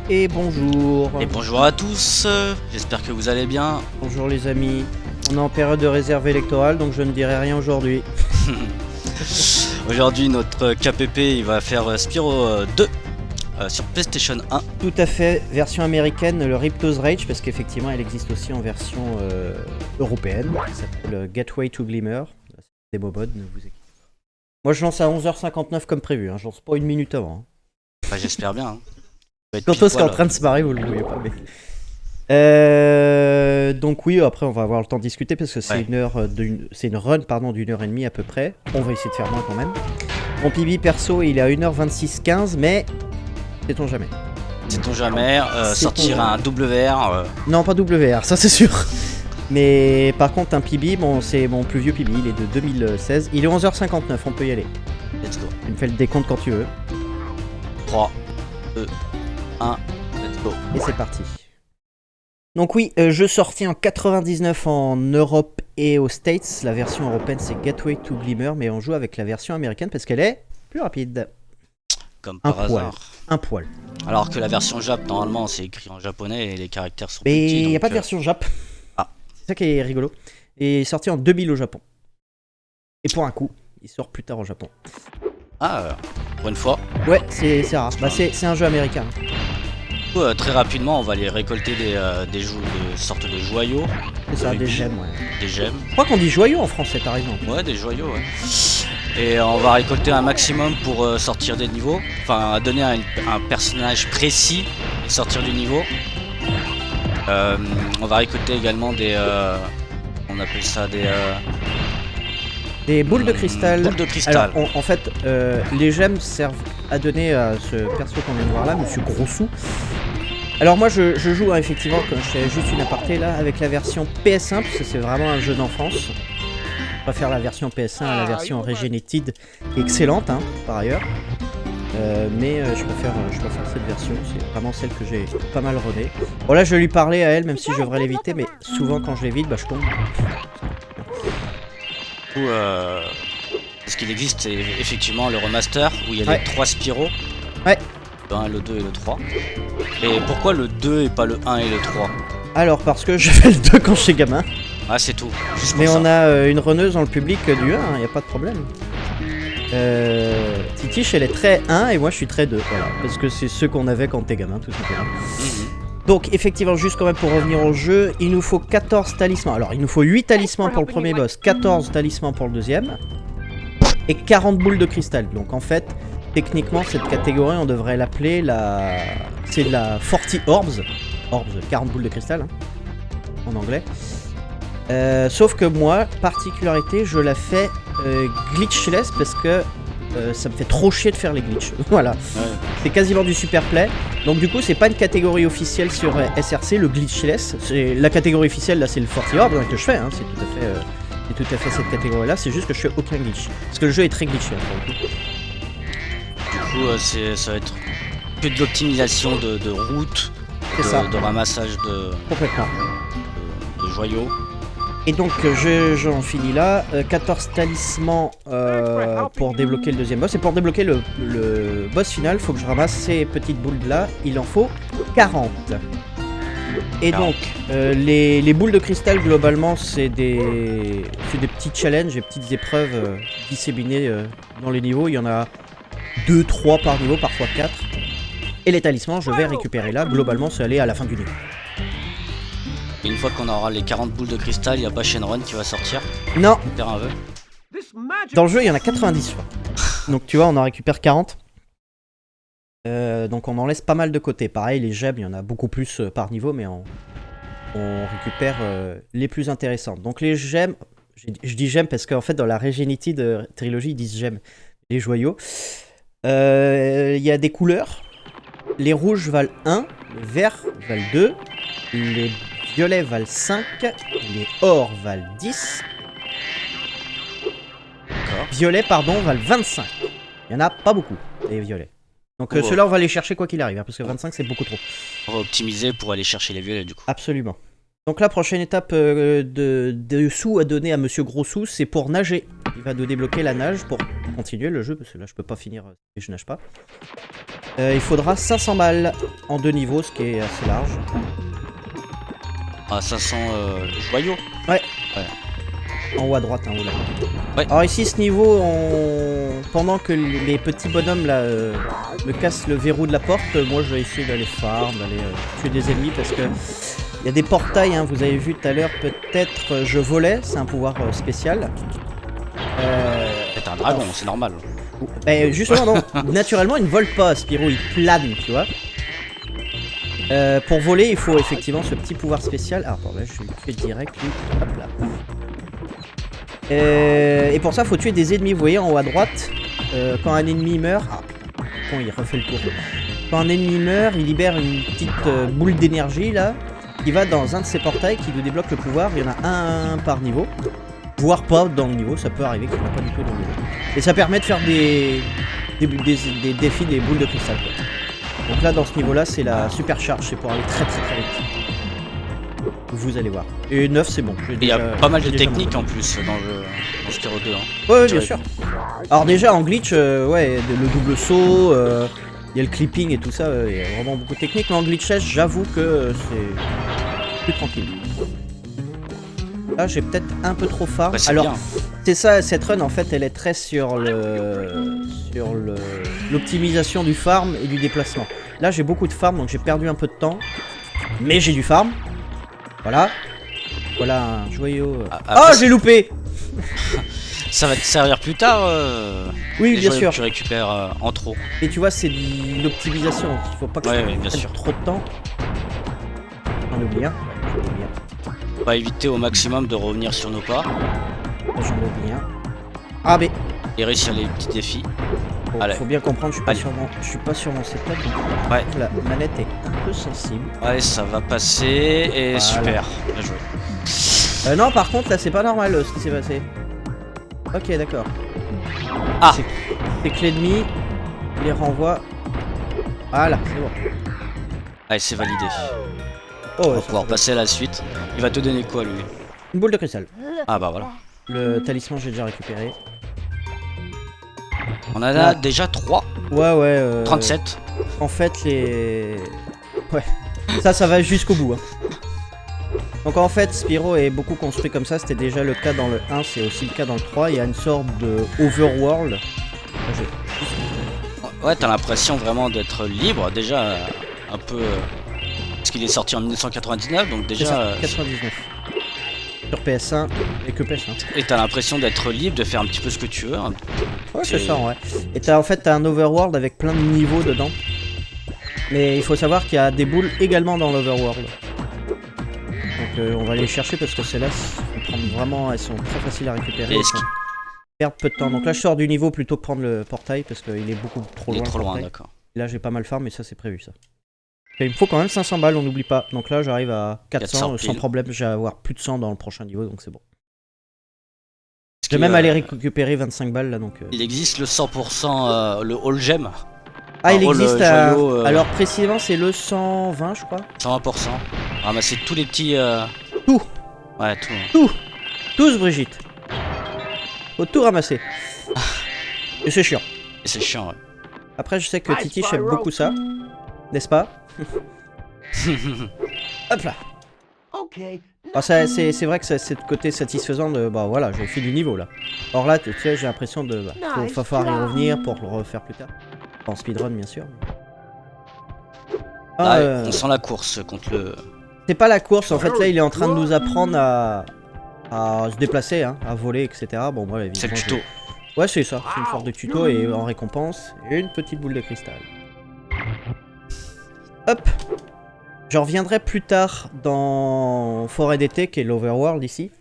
Et bonjour. Et bonjour à tous, j'espère que vous allez bien. Bonjour les amis. On est en période de réserve électorale, donc je ne dirai rien aujourd'hui. Aujourd'hui notre KPP il va faire Spyro 2 sur PlayStation 1. Tout à fait, version américaine, le Ripto's Rage, parce qu'effectivement elle existe aussi en version européenne, qui s'appelle Gateway to Glimmer. C'est Bobod, ne vous inquiétez pas. Moi je lance à 11h59 comme prévu, hein. Je lance pas une minute avant. Bah, j'espère bien. Hein. Quand on est en train de se marrer, vous le voyez pas. Mais... donc oui, après on va avoir le temps de discuter parce que c'est c'est une run d'une heure et demie à peu près. On va essayer de faire moins quand même. Mon PB perso il est à 1h26-15, mais sait-on jamais. Sait-on jamais, sortir un WR. Non, pas WR, ça c'est sûr. Mais par contre un PB, bon c'est mon plus vieux PB, il est de 2016. Il est 11h59, on peut y aller. Let's go. Tu me fais le décompte quand tu veux. 3, 2, 1, let's go. Et c'est parti. Donc oui, jeu sorti en 99 en Europe et aux States. La version européenne c'est Gateway to Glimmer, mais on joue avec la version américaine parce qu'elle est plus rapide. Comme par hasard. Un poil. Alors que la version Jap, normalement c'est écrit en japonais et les caractères sont mais petits. Mais il n'y a pas de version Jap. Ah. C'est ça qui est rigolo. Et il est sorti en 2000 au Japon. Et pour un coup, il sort plus tard au Japon. Ah, pour une fois. Ouais, c'est rare. Bah, c'est un jeu américain. Du coup, très rapidement, on va aller récolter des sortes de joyaux. C'est ça, des gemmes, ouais. Des gemmes. Je crois qu'on dit joyaux en français, t'as raison. Ouais, des joyaux, ouais. Et on va récolter un maximum pour sortir des niveaux. Enfin, donner un personnage précis et sortir du niveau. On va récolter également des... on appelle ça des boules de cristal. Boules de cristal. Alors, en fait, les gemmes servent à donner à ce perso qu'on vient de voir là, Monsieur Grossou. Alors moi, je joue effectivement, comme je fais juste une aparté là, avec la version PS1, parce que c'est vraiment un jeu d'enfance. On va faire la version PS1 à la version Regenerated, qui est excellente, hein, par ailleurs. Mais je préfère cette version, c'est vraiment celle que j'ai pas mal rodée. Bon là, je vais lui parler à elle, même si je devrais l'éviter, mais souvent quand je l'évite, bah je tombe. Ce qu'il existe, c'est effectivement le remaster où il y a les 3 Spyro. Ouais. Le 1, le 2 et le 3. Et pourquoi le 2 et pas le 1 et le 3? Alors, parce que je fais le 2 quand j'étais gamin. Ah, c'est tout. Mais on a une runneuse dans le public du 1, y a pas de problème. Titiche, elle est très 1 et moi je suis très 2. Voilà. Parce que c'est ceux qu'on avait quand t'es gamin, tout simplement. Donc effectivement, juste quand même pour revenir au jeu, il nous faut 14 talismans. Alors il nous faut 8 talismans pour le premier boss, 14 talismans pour le deuxième, et 40 boules de cristal. Donc en fait, techniquement cette catégorie on devrait l'appeler la... c'est la 40 orbs. Orbs, 40 boules de cristal, hein, en anglais. Sauf que moi, particularité, je la fais glitchless parce que ça me fait trop chier de faire les glitches. Voilà. Ouais. C'est quasiment du super play. Donc du coup, c'est pas une catégorie officielle sur SRC, le glitchless. La catégorie officielle là, c'est le 40 Orbs que je fais. Hein. C'est tout à fait cette catégorie là. C'est juste que je fais aucun glitch. Parce que le jeu est très glitché. Hein, du coup, ça va être que de l'optimisation de route, de ramassage de joyaux. Et donc j'en finis là, 14 talismans pour débloquer le deuxième boss. Et pour débloquer le boss final, faut que je ramasse ces petites boules là, il en faut 40. Et donc les boules de cristal globalement c'est des petits challenges, des petites épreuves disséminées dans les niveaux. Il y en a 2-3 par niveau, parfois 4. Et les talismans je vais récupérer là, globalement c'est aller à la fin du niveau. Et une fois qu'on aura les 40 boules de cristal, il n'y a pas Shenron qui va sortir. Non. Un dans le jeu, il y en a 90. Donc tu vois, on en récupère 40. Donc on en laisse pas mal de côté. Pareil, les gemmes, il y en a beaucoup plus par niveau, mais on récupère les plus intéressantes. Donc les gemmes, je dis gemmes parce qu'en fait, dans la Regenerated trilogie, ils disent gemmes. Les joyaux. Il y a des couleurs. Les rouges valent 1, les verts valent 2, les violets valent 5, les or valent 10. Violets, pardon, valent 25. Il y en a pas beaucoup, les violets. Donc ceux-là, on va les chercher quoi qu'il arrive, hein, parce que 25, c'est beaucoup trop. On va optimiser pour aller chercher les violets, du coup. Absolument. Donc la prochaine étape de sous à donner à Monsieur Grossou, c'est pour nager. Il va nous débloquer la nage pour continuer le jeu, parce que là, je peux pas finir si je nage pas. Il faudra 500 balles en 2 niveaux, ce qui est assez large. Ah, 500 joyaux. En haut à droite, hein, là. Ouais. Alors ici, ce niveau, pendant que les petits bonhommes là me cassent le verrou de la porte, moi je vais essayer d'aller farm, d'aller tuer des ennemis parce que il y a des portails, hein, vous avez vu tout à l'heure, peut-être je volais, c'est un pouvoir spécial. C'est un dragon, c'est normal. Bah, justement non, naturellement il ne vole pas, Spyro, il plane, tu vois. Pour voler, il faut effectivement ce petit pouvoir spécial. Ah, attends, là je fais direct, lui. Hop là. Et pour ça, faut tuer des ennemis. Vous voyez en haut à droite, quand un ennemi meurt. Ah putain, bon, il refait le tour. Quand un ennemi meurt, il libère une petite boule d'énergie là, qui va dans un de ces portails qui nous débloque le pouvoir. Il y en a un par niveau, voire pas dans le niveau. Ça peut arriver qu'il n'y en a pas du tout dans le niveau. Et ça permet de faire des défis des boules de cristal, quoi. Donc là, dans ce niveau-là, c'est la supercharge, c'est pour aller très vite. Vous allez voir. Et 9, c'est bon. Il y a pas mal de techniques en plus dans Spyro 2. Hein. Ouais, bien sûr. Alors déjà, en glitch, ouais, le double saut, il y a le clipping et tout ça, il y a vraiment beaucoup de techniques. Mais en glitch, j'avoue que c'est plus tranquille. Là, j'ai peut-être un peu trop farm. Bah, alors, c'est ça, cette run, en fait, elle est très sur l'optimisation du farm et du déplacement. Là, j'ai beaucoup de farm, donc j'ai perdu un peu de temps. Mais j'ai du farm. Voilà. Voilà un joyau. Ah, j'ai loupé. Ça va te servir plus tard. Oui, bien sûr. Que tu récupères en trop. Et tu vois, c'est de l'optimisation. Il faut pas que ça prenne trop de temps. J'en oublie un. On va éviter au maximum de revenir sur nos pas. J'en oublie un. Ah, mais. Et réussir les petits défis. Bon, faut bien comprendre, je suis pas sur mon setup. Donc ouais. La manette est un peu sensible. Ouais, ça va passer et voilà. Super. Bien joué. Non, par contre, là, c'est pas normal ce qui s'est passé. Ok, d'accord. Ah. C'est que l'ennemi les renvoie. Voilà, c'est bon. Allez, c'est validé. Oh, on va pouvoir passer à la suite. Il va te donner quoi, lui? Une boule de cristal. Ah bah voilà. Le talisman, j'ai déjà récupéré. On en a déjà 3. Ouais. 37. En fait, les... Ouais. Ça va jusqu'au bout. Hein. Donc en fait, Spyro est beaucoup construit comme ça. C'était déjà le cas dans le 1, c'est aussi le cas dans le 3. Il y a une sorte de overworld. Ouais, t'as l'impression vraiment d'être libre. Déjà, un peu... Parce qu'il est sorti en 1999, donc déjà... Ça, 99. Sur PS1 et que PS1. Et t'as l'impression d'être libre, de faire un petit peu ce que tu veux. Hein. Ouais, c'est ça, ouais. Et t'as un overworld avec plein de niveaux dedans. Mais il faut savoir qu'il y a des boules également dans l'overworld. Donc on va aller les chercher parce que celles-là, elles sont très faciles à récupérer. Et perdre peu de temps. Donc là, je sors du niveau plutôt que prendre le portail parce qu'il est beaucoup trop loin. Il est trop loin, d'accord. Là, j'ai pas mal farm, mais ça, c'est prévu, ça. Et il me faut quand même 500 balles, on n'oublie pas. Donc là, j'arrive à 400 sans problème. Je vais avoir plus de 100 dans le prochain niveau, donc c'est bon. Je vais même aller récupérer 25 balles là, donc... Il existe le 100%, le All Gem. Ah, il existe alors précisément, c'est le 120, je crois. 120%. Ramasser tous les petits... Tout. Ouais, tout. Tous, Brigitte. Faut tout ramasser. Et c'est chiant. Et c'est chiant, ouais. Après, je sais que Titi aime beaucoup ça. N'est-ce pas? Hop là. Ah, c'est vrai que c'est le côté satisfaisant de... Bah voilà, j'ai fait du niveau là. Or là, tu sais, j'ai l'impression de... faut falloir y revenir pour le refaire plus tard. En speedrun, bien sûr. Ah, on sent la course contre le... C'est pas la course, en fait, là, il est en train de nous apprendre à se déplacer, hein, à voler, etc. Bon, voilà, c'est le tuto. Ouais, c'est ça, c'est une sorte de tuto et en récompense, une petite boule de cristal. Hop. Je reviendrai plus tard dans Forêt d'été, qui est l'Overworld ici.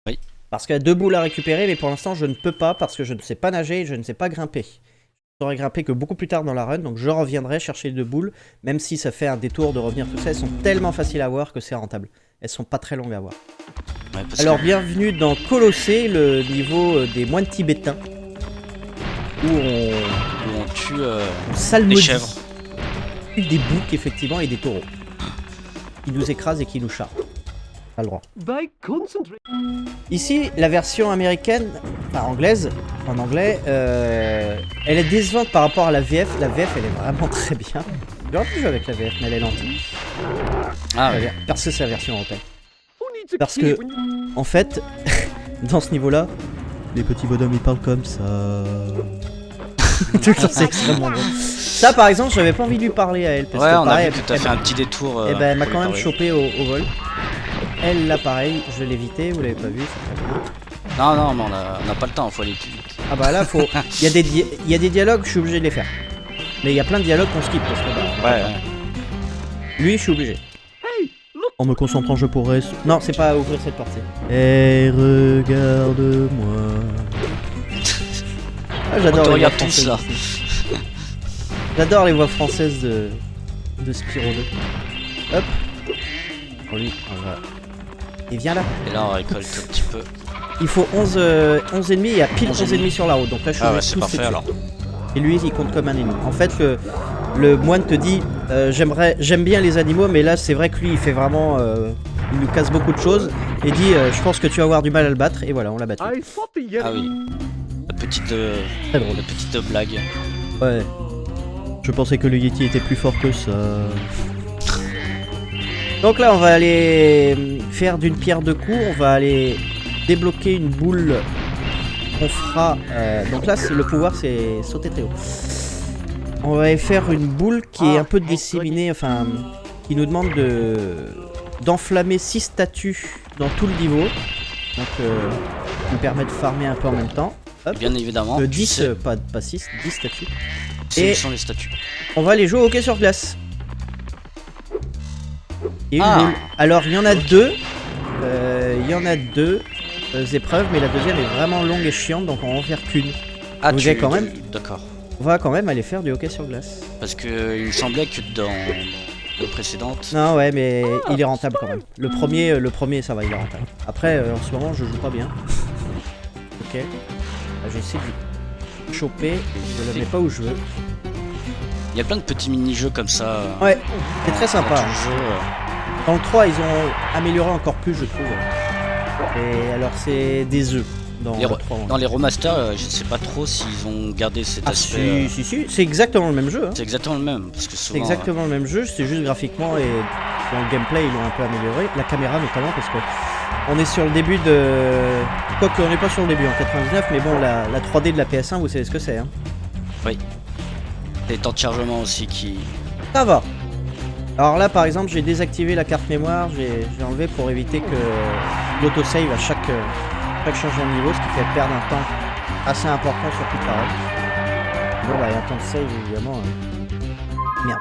Oui. Parce qu'il y a 2 boules à récupérer, mais pour l'instant, je ne peux pas parce que je ne sais pas nager et je ne sais pas grimper. Je saurai grimper que beaucoup plus tard dans la run, donc je reviendrai chercher les 2 boules, même si ça fait un détour de revenir tout ça. Elles sont tellement faciles à voir que c'est rentable. Elles sont pas très longues à voir. Ouais, alors, bienvenue dans Colossée, le niveau des moines tibétains. Où on tue des chèvres. Des boucs, effectivement, et des taureaux. Qui nous écrasent et qui nous charment. Pas le droit. Ici, la version américaine, enfin anglaise, en anglais, elle est décevante par rapport à la VF. La VF, elle est vraiment très bien. J'aurais pu jouer avec la VF, mais elle est lente. Ah ouais. Parce que c'est la version européenne. Parce que, en fait, dans ce niveau-là, les petits bonhommes ils parlent comme ça. Tout ça, c'est extrêmement bon. Ça, par exemple, j'avais pas envie de lui parler à elle. Parce Ouais, que, on pareil, a vu que t'as fait un petit détour. et ben, elle m'a pour quand lui même parler. chopé au vol. Elle, là, pareil, je l'ai évité, vous l'avez pas vu, c'est très bien. Non, mais on n'a pas le temps, faut aller plus vite. Ah bah là, faut. Il y a des dialogues, je suis obligé de les faire. Mais il y a plein de dialogues qu'on skip parce que bah, Ouais. lui, je suis obligé. En me concentrant, je pourrais. Non, c'est pas ouvrir cette porte. Hey, regarde-moi. Ah, On j'adore te les voix regarde tous françaises là. aussi. J'adore les voix françaises de Spyro 2. Hop. Pour lui, on va. Et viens là. Et là, on récolte un petit peu. Il faut 11 ennemis, il y a pile 11 ennemis sur la route. Donc là, je suis Ah ouais, obligé de c'est tous parfait les tuer. alors. Et lui, il compte comme un ennemi. En fait, le moine te dit j'aime bien les animaux, mais là, c'est vrai que lui, il fait vraiment. Il nous casse beaucoup de choses. Et dit je pense que tu vas avoir du mal à le battre. Et voilà, on l'a battu. Ah oui. La petite, Très drôle. la petite blague. Ouais. Je pensais que le Yeti était plus fort que ça. Donc là, on va aller faire d'une pierre deux coups. On va aller débloquer une boule qu'on fera. Donc là, le pouvoir, c'est sauter très haut. On va aller faire une boule qui est un peu disséminée, enfin, qui nous demande d'enflammer 6 statues dans tout le niveau. Donc, qui nous permet de farmer un peu en même temps. Hop. Bien évidemment. 10, pas 6, 10 statues. Ce sont les statues. On va aller jouer au hockey sur glace. Et une Ah. boule. Alors, il y en a deux. Il y en a deux épreuves, mais la deuxième est vraiment longue et chiante, donc on va en faire qu'une. Ah, Vous avez quand même. D'accord. On va quand même aller faire du hockey sur glace. Parce que il me semblait que dans le précédente. Non, ouais, mais il est rentable quand même. Le premier, ça va, il est rentable. Après, en ce moment, je joue pas bien. Ok. J'essaie de le choper. Je le mets pas où je veux. Il y a plein de petits mini-jeux comme ça. Ouais, c'est très sympa. Dans tout le jeu. Dans le 3, ils ont amélioré encore plus, je trouve. Et alors, c'est des œufs dans Les le 3. Dans les remasters, je sais pas trop s'ils ont gardé cet Ah, aspect. si, c'est exactement le même jeu. Hein. C'est exactement le même. Parce que C'est souvent, exactement le même jeu, c'est juste graphiquement et dans le gameplay, ils l'ont un peu amélioré. La caméra, notamment, parce que on est sur le début de. Quoique, on n'est pas sur le début en 99, mais bon, la 3D de la PS1, vous savez ce que c'est. Hein. les temps de chargement aussi qui. Ça va. Alors là, par exemple, j'ai désactivé la carte mémoire, j'ai enlevé pour éviter que l'autosave à chaque changement de niveau, ce qui fait perdre un temps assez important sur toute la run. Bon, bah, il y a un temps de save, évidemment. Merde.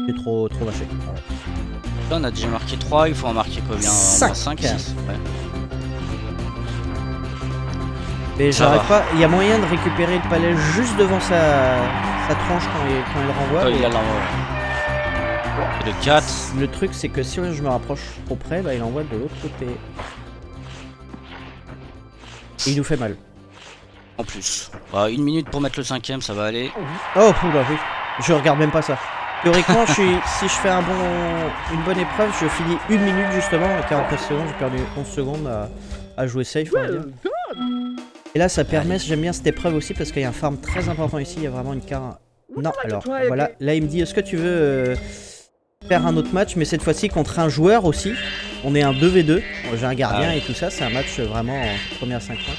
J'ai trop vaché. Là, on a déjà marqué 3, il faut en marquer combien? 5. 5, 6. Ouais. Mais Ça j'arrive va. pas. Il y a moyen de récupérer le palais juste devant sa tronche quand il renvoie. Il mais a l'envoi. Et le 4. le truc, c'est que si je me rapproche trop près, bah, il envoie de l'autre côté. Et il nous fait mal. En plus. Bah, 1 minute pour mettre le 5ème, ça va aller. Oh, oula, oui. Je regarde même pas ça. Théoriquement, si je fais une bonne épreuve, je finis 1 minute justement, à 49 secondes. J'ai perdu 11 secondes à jouer safe, on va dire. Et là, ça permet, j'aime bien cette épreuve aussi parce qu'il y a un farm très important ici. Il y a vraiment une carte. Non, alors voilà. Là, il me dit est-ce que tu veux faire un autre match, mais cette fois-ci contre un joueur aussi. On est un 2v2. J'ai un gardien et tout ça. C'est un match vraiment en première 5 points.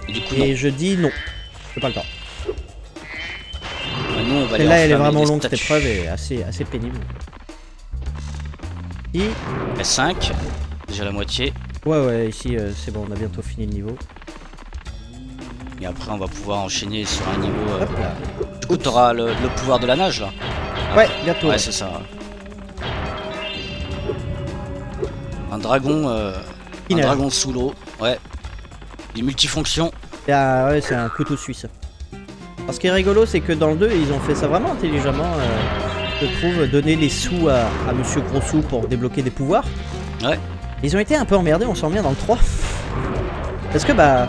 Et du coup, Et je dis non. J'ai pas le temps. nous, on va aller Celle-là, elle est enflammer vraiment les longue, cette statues. épreuve et assez pénible. Et... S5, déjà la moitié. Ouais, ici, c'est bon, on a bientôt fini le niveau. Et après, on va pouvoir enchaîner sur un niveau. Hop là. Du coup, t'auras le pouvoir de la nage là. Ouais, bientôt. Ouais, c'est ça. Un dragon. Un Qui nage. dragon sous l'eau. Ouais. Il est multifonction. Ouais, c'est un couteau suisse. Alors, ce qui est rigolo, c'est que dans le 2, ils ont fait ça vraiment intelligemment. Je trouve, donner les sous à Monsieur Grossou pour débloquer des pouvoirs. Ouais. Ils ont été un peu emmerdés, on sent bien dans le 3. Parce que, bah,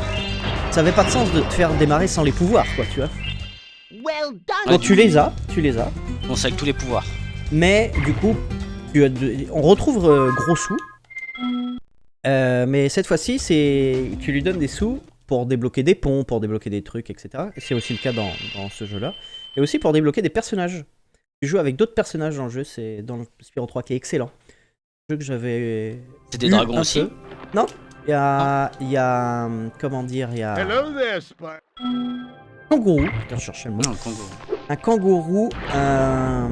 ça avait pas de sens de te faire démarrer sans les pouvoirs, quoi, tu vois. Ouais, Donc tu les as. On sait avec tous les pouvoirs. Mais, du coup, on retrouve Grossou. Mais cette fois-ci, tu lui donnes des sous pour débloquer des ponts, pour débloquer des trucs, etc. Et c'est aussi le cas dans ce jeu-là. Et aussi pour débloquer des personnages. Tu joues avec d'autres personnages dans le jeu, c'est dans le Spyro 3 qui est excellent. Un jeu que j'avais. C'est des dragons aussi? Non, il y a. Comment dire, il y a. Kangourou. Putain, je cherchais le mot. Non, le kangourou. Un kangourou, un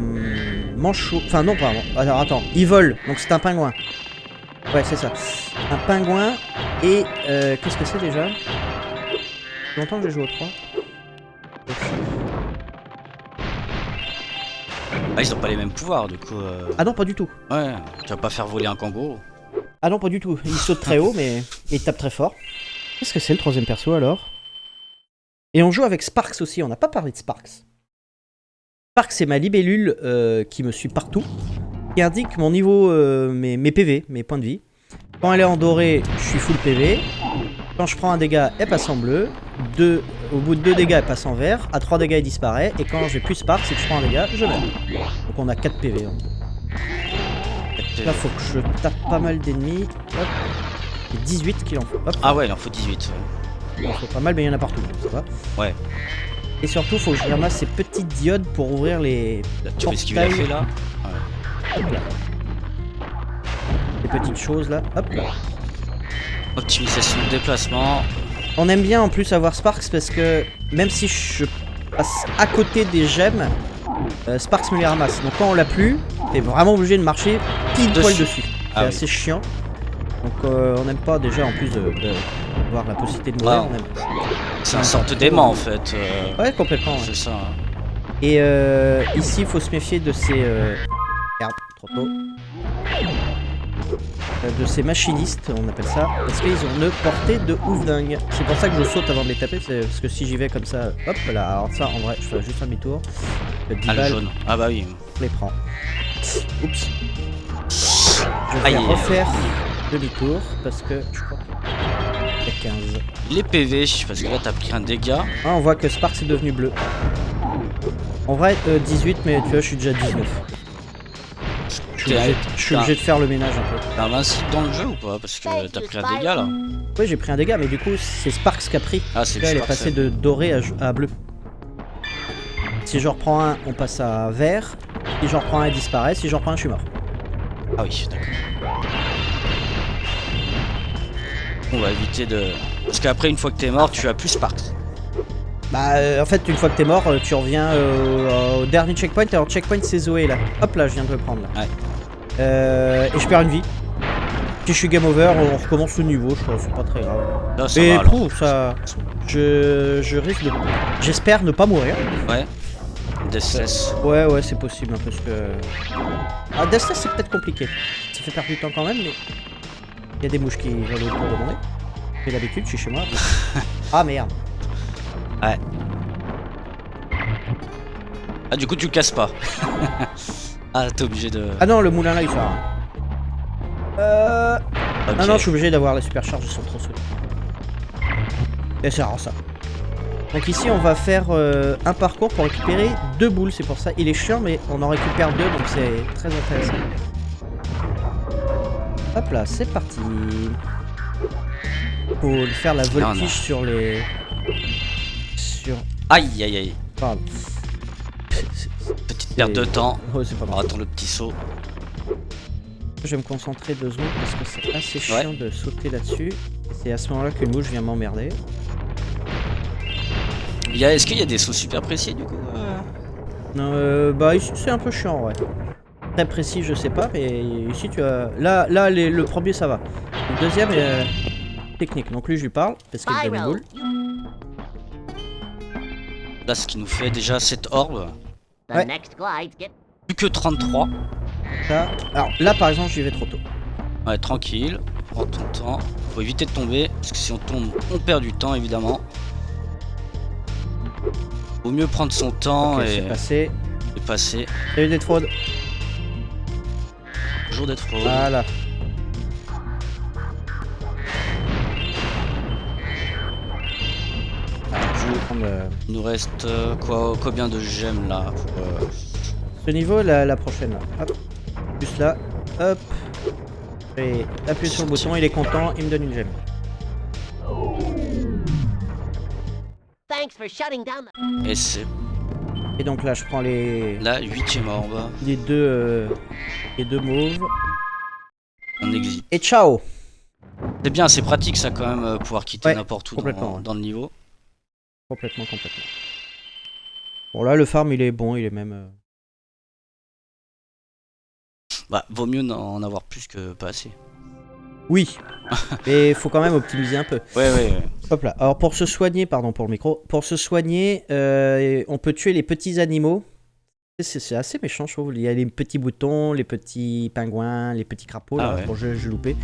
manchot. Enfin, non, pardon. Alors attends, il vole, donc c'est un pingouin. Ouais, c'est ça. Un pingouin et. Qu'est-ce que c'est déjà? Ça fait longtemps que j'ai joué au 3. Ah, ils ont pas les mêmes pouvoirs du coup. Ah non, pas du tout. Ouais, tu vas pas faire voler un kangourou. Ah non, pas du tout. Il saute très haut, mais il tape très fort. Qu'est-ce que c'est le troisième perso alors? Et on joue avec Sparks aussi, on n'a pas parlé de Sparks. Sparks, c'est ma libellule qui me suit partout, qui indique mon niveau, mes PV, mes points de vie. Quand elle est en doré, je suis full PV. Quand je prends un dégât, elle passe en bleu. Au bout de 2 dégâts, elle passe en vert. À 3 dégâts, elle disparaît. Et quand j'ai plus Sparks et que je prends un dégât, je meurs. Donc on a 4 PV. Là, faut que je tape pas mal d'ennemis. Hop. Et 18 qu'il en faut. Hop. Ah ouais, il en faut 18. Il en faut pas mal, mais il y en a partout. Ça va. Ouais. Et surtout, faut que je ramasse ces petites diodes pour ouvrir les. Tu vois ce qu'il a fait là? Ouais. Hop là. Les petites choses là. Hop là. Optimisation de déplacement. On aime bien en plus avoir Sparks parce que même si je passe à côté des gemmes, Sparks me les ramasse. Donc quand on l'a plus, t'es vraiment obligé de marcher pile poil dessus. C'est assez chiant. Donc on n'aime pas déjà en plus de voir la possibilité de mourir. C'est une sorte d'aimant en fait. Ouais, complètement. Ouais. C'est ça. Et ici, il faut se méfier de ces. Merde, trop tôt. De ces machinistes, on appelle ça, parce qu'ils ont une portée de ouf dingue. C'est pour ça que je saute avant de les taper, c'est parce que si j'y vais comme ça, hop là, alors ça en vrai, je fais juste un demi-tour. Ah, le jaune. Ah bah oui. Je les prends. Oups. Je vais refaire demi-tour parce que je crois qu'il y a 15. Les PV, parce que là t'as pris un dégât. Ah, on voit que Sparks est devenu bleu. En vrai, 18, mais tu vois, je suis déjà 19. Je suis obligé de faire le ménage un peu. T'es invincible dans le jeu ou pas? Parce que t'as pris un dégât là. Oui, j'ai pris un dégât, mais du coup, c'est Sparks qui a pris. Ah, c'est là, elle est passée de doré à bleu. Si je reprends un, on passe à vert. Si je reprends un, elle disparaît. Si je reprends un, je suis mort. Ah oui, d'accord. On va éviter de. Parce qu'après, une fois que t'es mort, tu as plus Sparks. Bah, en fait, une fois que t'es mort, tu reviens au dernier checkpoint. Alors, checkpoint, c'est Zoé là. Hop là, je viens de le prendre là. Ouais. Et je perds une vie. Si je suis game over, on recommence le niveau, je crois, c'est pas très grave. Là, ça mais va, pro, ça. Je risque de. J'espère ne pas mourir. Ouais. Deathless. Ouais, c'est possible, parce que. Ah, Deathless, c'est peut-être compliqué. Ça fait perdre du temps quand même, mais. Il y a des mouches qui volent autour de mon nez. J'ai l'habitude, je suis chez moi. Ah merde. Ouais. Ah, du coup, tu le casses pas. Ah, t'es obligé de. Ah non, le moulin là, il sert à rien. Okay. Non, je suis obligé d'avoir la supercharge, ils sont trop solides. Et c'est rare ça. Donc ici, on va faire un parcours pour récupérer 2 boules, c'est pour ça. Il est chiant, mais on en récupère 2, donc c'est très intéressant. Hop là, c'est parti. Faut faire la voltige sur les. Aïe aïe aïe. Pardon. Petite perte de temps. Ouais, c'est pas grave. On attend le petit saut. Je vais me concentrer 2 secondes parce que c'est assez chiant de sauter là-dessus. C'est à ce moment-là qu'une mouche vient m'emmerder. Est-ce qu'il y a des sauts super précis du coup? Non, bah ici c'est un peu chiant, ouais. Très précis, je sais pas, mais ici tu as. Là, le premier ça va. Le deuxième est technique, donc lui je lui parle parce qu'il donne une boule. Là, ce qui nous fait déjà cette orbe. Ouais. Plus que 33. Ça. Alors là par exemple, j'y vais trop tôt. Ouais, tranquille. Prends ton temps. Faut éviter de tomber, parce que si on tombe, on perd du temps évidemment. Vaut mieux prendre son temps et. C'est passé. C'est passé. Il y a eu des fraudes. Toujours d'être fraude. Voilà. Il nous reste combien de gemmes là pour, Ce niveau, la prochaine là. Hop. Juste là. Hop. Et appuie sur le bouton, il est content, il me donne une gemme. Et c'est... Et donc là, je prends les... Là, 8 est mort en bas. Les deux mauves. On exit. Et ciao! C'est bien, c'est pratique ça quand même, pouvoir quitter Ouais, n'importe où complètement, dans le niveau. Complètement. Bon là, le farm, il est bon, il est même... Bah, vaut mieux en avoir plus que pas assez. Oui, mais il faut quand même optimiser un peu. Ouais. Hop là. Alors pour se soigner, pardon pour le micro, pour se soigner, on peut tuer les petits animaux. C'est assez méchant, je trouve. Il y a les petits boutons, les petits pingouins, les petits crapauds. Là. Ouais. Bon, j'ai loupé.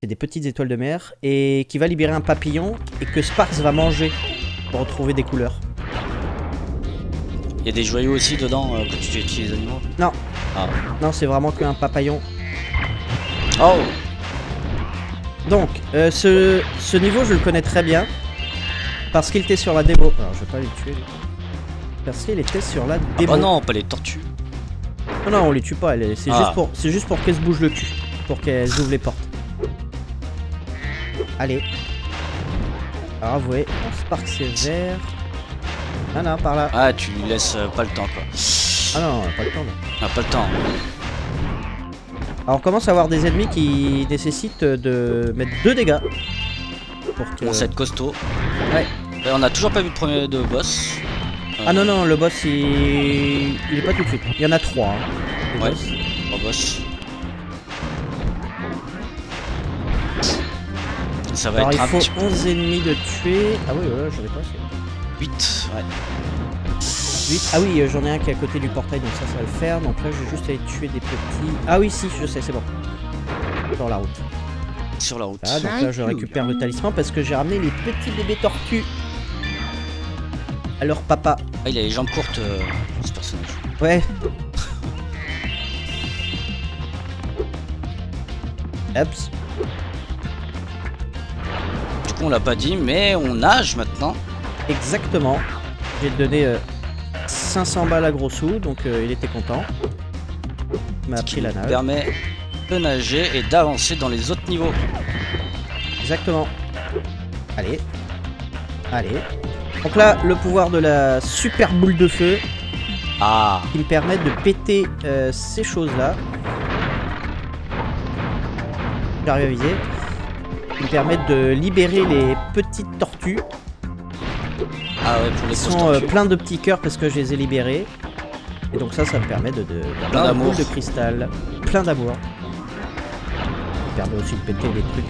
C'est des petites étoiles de mer et qui va libérer un papillon et que Sparks va manger pour retrouver des couleurs. Il y a des joyaux aussi dedans quand tu tues les animaux? Non. Ah. Non, c'est vraiment qu'un papillon. Oh! Donc, ce niveau, je le connais très bien. Parce qu'il était sur la démo. Alors, je vais pas les tuer. Lui. Parce qu'il était sur la démo. Oh non, pas les tortues. Non, on les tue pas. C'est juste pour qu'elles se bougent le cul. Pour qu'elles ouvrent les portes. Allez. Alors, avouez. Spark, c'est vert. Ah non, par là. Ah, tu lui laisses pas le temps quoi. Ah non, pas le temps. Non. Ah, pas le temps. Alors, on commence à avoir des ennemis qui nécessitent de mettre 2 dégâts. Pour que... Commence à être costaud. Ouais. Et on a toujours pas vu de premier de boss. Ah non, le boss il est pas tout de suite. Il y en a 3. Hein, ouais, boss. 3 boss. Ça va Alors être il faut petit peu... 11 ennemis de tuer. Ah oui, ouais, j'en ai pas assez. 8, ouais. 8. Ah oui, j'en ai un qui est à côté du portail, donc ça va le faire. Donc là, je vais juste aller tuer des petits. Ah oui, si, je sais, c'est bon. Sur la route. Sur la route. Ah, donc là, je récupère le talisman parce que j'ai ramené les petits bébés tortues à leur papa. Ah, il a les jambes courtes, ce personnage. Ouais. Ups. Du coup, on l'a pas dit, mais on nage maintenant. Exactement. J'ai donné 500 balles à Grossou, donc il était content. Il m'a appris la nage. Permet de nager et d'avancer dans les autres niveaux. Exactement. Allez. Donc là, le pouvoir de la super boule de feu Ah, qui me permet de péter ces choses-là. J'arrive à viser. Qui me permettent de libérer les petites tortues. ah ouais, pour les Ils grosses sont tortues. pleins de petits cœurs parce que je les ai libérés. Et donc ça me permet de Plein d'amour. boule de cristal. Plein d'amour. Ça me permet aussi de péter des trucs.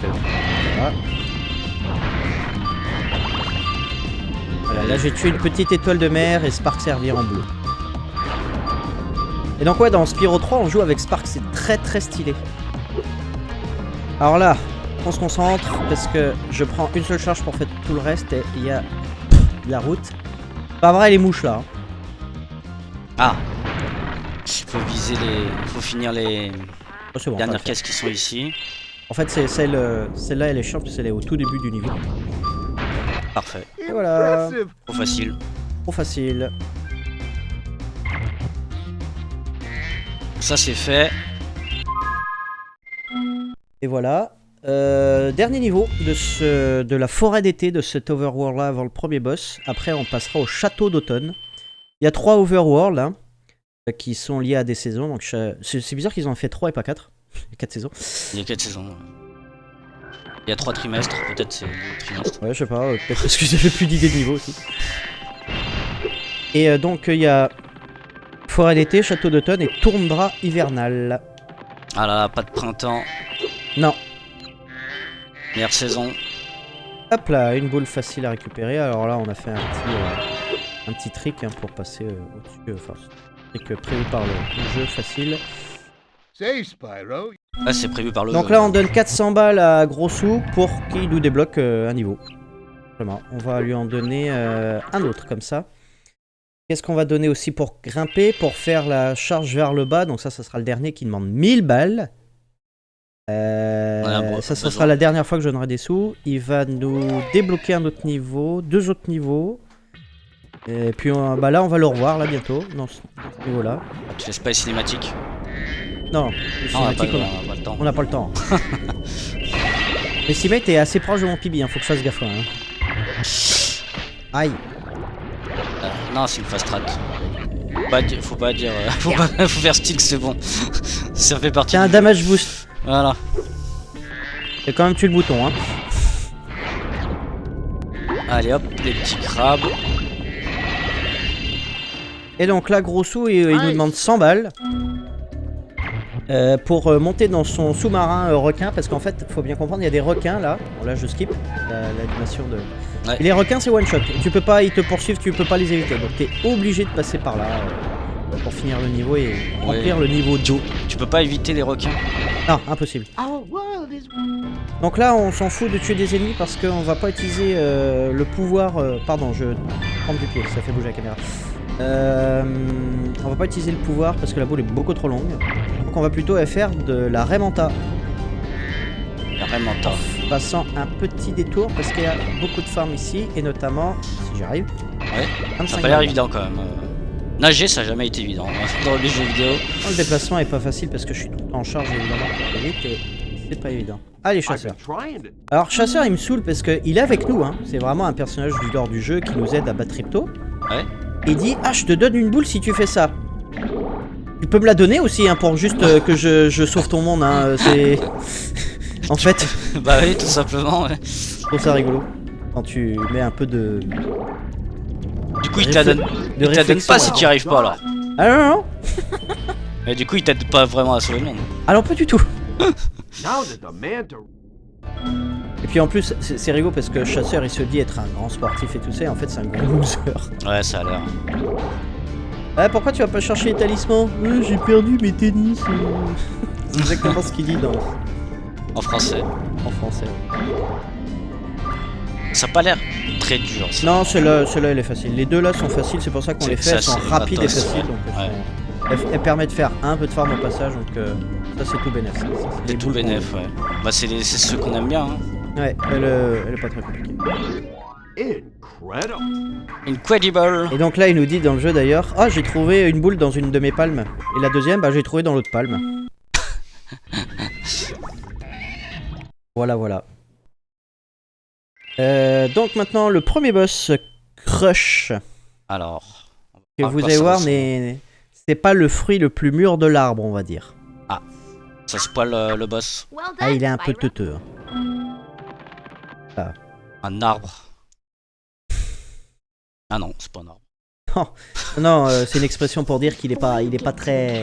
Voilà, là j'ai tué une petite étoile de mer et Spark servir en bleu. Et donc ouais, dans Spyro 3 on joue avec Spark, c'est très très stylé. Alors là, on se concentre parce que je prends une seule charge pour faire tout le reste et il y a la route. Pas vrai les mouches là. Ah, faut viser les... faut finir les Oh, c'est bon, dernières pas caisses qui sont ici. en fait c'est celle-là elle est chiante parce qu'elle est au tout début du niveau. Parfait. Et voilà. Trop facile. Trop facile. Ça c'est fait. Et voilà. Dernier niveau de la forêt d'été de cet overworld là avant le premier boss. Après on passera au château d'automne. Il y a 3 overworlds hein, qui sont liés à des saisons. Donc c'est bizarre qu'ils en aient fait 3 et pas 4. 4 saisons. Il y a 4 saisons. Il y a 3 trimestres, peut-être c'est 2 trimestres. Ouais je sais pas, peut-être parce que j'avais plus d'idées de niveau aussi. Et donc il y a forêt d'été, château d'automne et toundra hivernale. Ah là là, pas de printemps. Non. Meilleure saison. Hop là, une boule facile à récupérer. Alors là, on a fait un petit trick hein, pour passer au-dessus. Enfin, un trick prévu par le jeu facile. Là c'est prévu par le Donc là, on donne 400 balles à Grossou pour qu'il nous débloque un niveau. Vraiment, on va lui en donner un autre comme ça. Qu'est-ce qu'on va donner aussi pour grimper, pour faire la charge vers le bas. Donc ça sera le dernier qui demande 1000 balles. Ça sera la dernière fois que je donnerai des sous. Il va nous débloquer un autre niveau, 2 autres niveaux. Et puis bah là on va le revoir là bientôt dans ce niveau là. Tu laisses pas les cinématiques? Non, le Non, on n'a cinématique, pas, on a pas le temps. on n'a pas le temps. Mais Simate est assez proche de mon pibi, hein, faut que je fasse gaffe. Hein. Aïe. Non, c'est une fast strat. Faut pas dire. Faut faire stick, c'est bon. Ça fait partie. C'est un damage boost. Voilà. J'ai quand même tué le bouton. Hein. Allez hop, les petits crabes. Et donc là, Grossou, il nous demande 100 balles. Pour monter dans son sous-marin requin, parce qu'en fait, faut bien comprendre, il y a des requins là. Bon, là, je skip l'animation de. Ouais. Et les requins, c'est one shot. Tu peux pas, ils te poursuivent, tu peux pas les éviter. Donc, t'es obligé de passer par là pour finir le niveau et remplir le niveau d'eau. Tu peux pas éviter les requins. Non, impossible. Donc là, on s'en fout de tuer des ennemis parce qu'on va pas utiliser le pouvoir. Pardon, je prends du pied, ça fait bouger la caméra. On va pas utiliser le pouvoir parce que la boule est beaucoup trop longue. Donc on va plutôt faire de la Raymanta. La Raymanta. Passant un petit détour parce qu'il y a beaucoup de farms ici et notamment, si j'arrive, Ouais. 25 Ça a pas l'air balles. évident quand même. Nager, ça a jamais été évident dans les jeux vidéo. Le déplacement est pas facile parce que je suis tout le temps en charge évidemment pour aller vite et c'est pas évident. Allez, chasseur. Alors chasseur, il me saoule parce qu'il est avec nous, hein. C'est vraiment un personnage du lore du jeu qui nous aide à battre Ripto. Ouais. Il dit ah, je te donne une boule si tu fais ça. Tu peux me la donner aussi hein, pour juste que je sauve ton monde. Hein. C'est en fait, Bah oui, tout simplement. Ouais. je trouve ça rigolo quand tu mets un peu de. Du coup, il t'aide réflexion, pas si ouais. tu y arrives pas là. Ah non, non, non. Mais du coup, il t'aide pas vraiment à sauver le monde. Alors pas du tout. Et puis en plus, c'est rigolo parce que chasseur il se dit être un grand sportif et tout ça, et en fait c'est un gros loser. Ouais, ça a l'air. Ah, pourquoi tu vas pas chercher les talismans? J'ai perdu mes tennis. C'est exactement ce qu'il dit En français. en français. Ça a pas l'air très dur. Ça. Non, celle-là elle est facile. Les deux là sont faciles, c'est pour ça qu'on C'est les que fait, ça, elles sont c'est rapides et gratos, faciles. ouais. Donc elles permettent de faire un peu de farm au passage, donc ça c'est tout bénéf. Ça, C'est les tout boules bénef, ouais. Bah, c'est ceux qu'on aime bien. Hein. Ouais, elle est pas très compliquée. Incredible. Et donc là il nous dit dans le jeu d'ailleurs, ah j'ai trouvé une boule dans une de mes palmes. Et la deuxième, bah j'ai trouvé dans l'autre palme. Voilà, voilà. Donc maintenant le premier boss, Crush, Alors. que vous allez voir, c'est pas le fruit le plus mûr de l'arbre, on va dire. Ça spoil le boss. Ah, il est un peu teuteux. Hein. Un arbre. Ah non, c'est pas un arbre. Non, c'est une expression pour dire qu'il est pas très,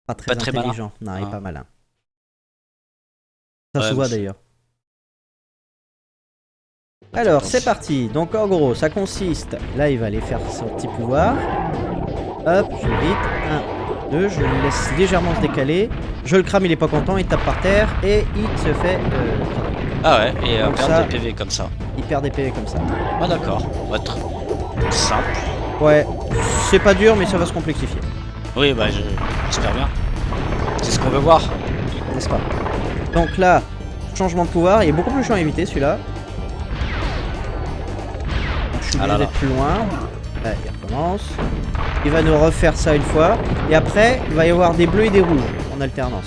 pas très Pas très malin. intelligent. Non, il est Ah. pas malin. Ça Ouais, se voit mais d'ailleurs. Alors, c'est parti. Donc en gros, ça consiste. Là, il va aller faire son petit pouvoir. Hop, je vais vite. 1, 2, je le laisse légèrement se décaler. Je le crame, il est pas content, il tape par terre et il se fait. Ah ouais, et Donc perdre ça- des PV comme ça. Il perd des PV comme ça. Ah d'accord. On va être simple. Ouais, c'est pas dur, mais ça va se complexifier. Oui, bah j'espère bien. C'est ce qu'on veut voir. N'est-ce pas? Donc là, changement de pouvoir, il est beaucoup plus chiant à éviter celui-là. Donc, je suis Ah obligé là là. d'être plus loin. Là, il recommence. Il va nous refaire ça une fois. Et après, il va y avoir des bleus et des rouges en alternance.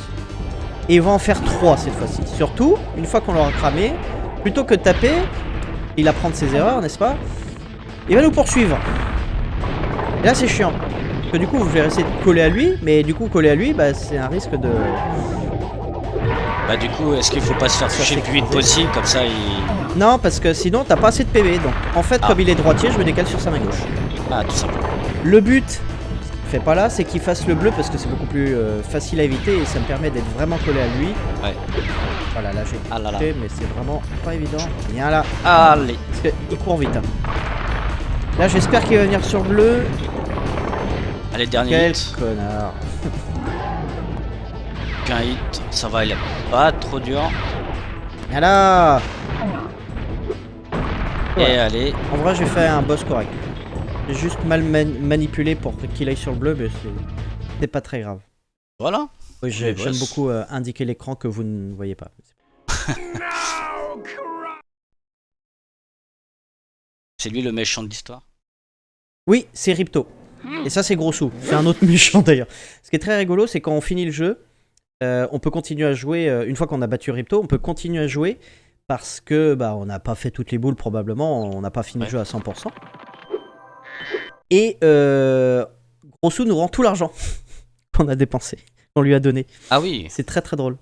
Et il va en faire 3 cette fois-ci. Surtout, une fois qu'on l'aura cramé, plutôt que de taper, il apprend de ses erreurs, n'est-ce pas? Il va nous poursuivre. Et là, c'est chiant. Parce que du coup, je vais essayer de coller à lui. Mais du coup, coller à lui, bah, c'est un risque de... Bah du coup, est-ce qu'il faut pas se faire toucher le plus vite possible, comme ça il... Non, parce que sinon t'as pas assez de PV. Donc en fait, Ah. comme il est droitier, je me décale sur sa main gauche. Ah, tout simplement. Le but, ce qu'il fait pas là, c'est qu'il fasse le bleu parce que c'est beaucoup plus facile à éviter et ça me permet d'être vraiment collé à lui. Ouais. Voilà, là j'ai Ah là là. touché, mais c'est vraiment pas évident. Viens là, Allez. parce qu'il court vite. Hein. Là, j'espère qu'il va venir sur bleu. Allez, dernier Quel hit. connard. Qu'un hit, ça va, il est pas trop dur. Viens là. Et Ouais. allez. En vrai, j'ai fait un boss correct. J'ai juste mal manipulé pour qu'il aille sur le bleu, mais c'est pas très grave. Voilà. Oui, Les j'aime boss. beaucoup indiquer l'écran que vous ne voyez pas. C'est lui le méchant de l'histoire. Oui, c'est Ripto. Et ça c'est Grossou, c'est un autre méchant d'ailleurs. Ce qui est très rigolo, c'est quand on finit le jeu, on peut continuer à jouer, une fois qu'on a battu Ripto, on peut continuer à jouer parce que bah, on n'a pas fait toutes les boules probablement, on n'a pas fini le jeu à 100%. Et Grossou nous rend tout l'argent qu'on a dépensé, qu'on lui a donné. Ah oui. C'est très très drôle.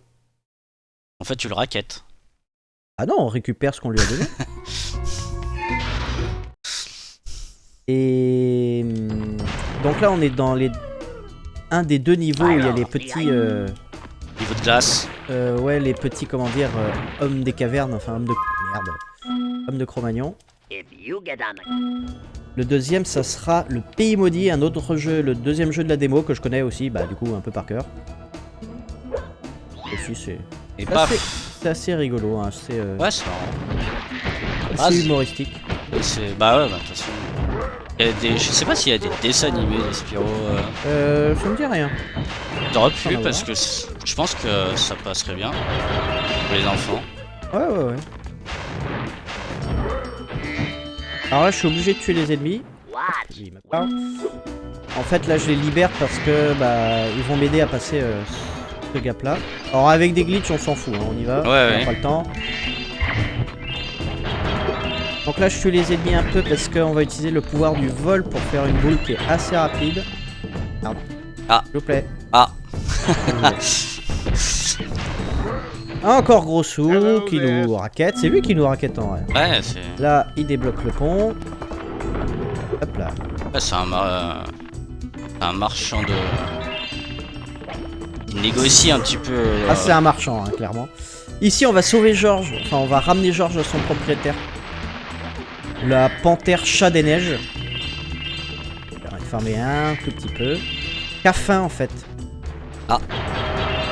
En fait, tu le raquettes. Ah non, on récupère ce qu'on lui a donné. Et donc là, on est dans un des deux niveaux où il y a les petits... Niveau de glace. Ouais, les petits, comment dire, hommes des cavernes, enfin hommes de... Merde. Hommes de Cro-Magnon. Le deuxième, ça sera le Pays Maudit, un autre jeu, le deuxième jeu de la démo que je connais aussi, bah du coup un peu par cœur. Et puis c'est assez rigolo, hein. C'est ouais, c'est marrant. assez humoristique. Bah ouais, bah de toute façon. Je sais pas s'il y a des dessins animés des Spyro. Ça me dit rien. T'aurais pu parce que je pense que ça passerait bien pour les enfants. Ouais. Alors là, je suis obligé de tuer les ennemis. En fait, là, je les libère parce que bah ils vont m'aider à passer ce gap là. Alors avec des glitches, on s'en fout, hein. On y va. On a pas le temps. Donc là, je tue les ennemis un peu parce qu'on va utiliser le pouvoir du vol pour faire une boule qui est assez rapide. Merde. Ah. S'il vous plaît. Ah. Encore Grossou qui nous raquette. C'est lui qui nous raquette en vrai. Ouais, c'est... Là, il débloque le pont. Hop là. Ouais, c'est un marchand de... Il négocie un petit peu... Ah, c'est un marchand, hein, clairement. Ici, on va sauver Georges. Enfin, on va ramener Georges à son propriétaire. La panthère chat des neiges. On va farmer un tout petit peu. Qu'a faim, en fait. Ah.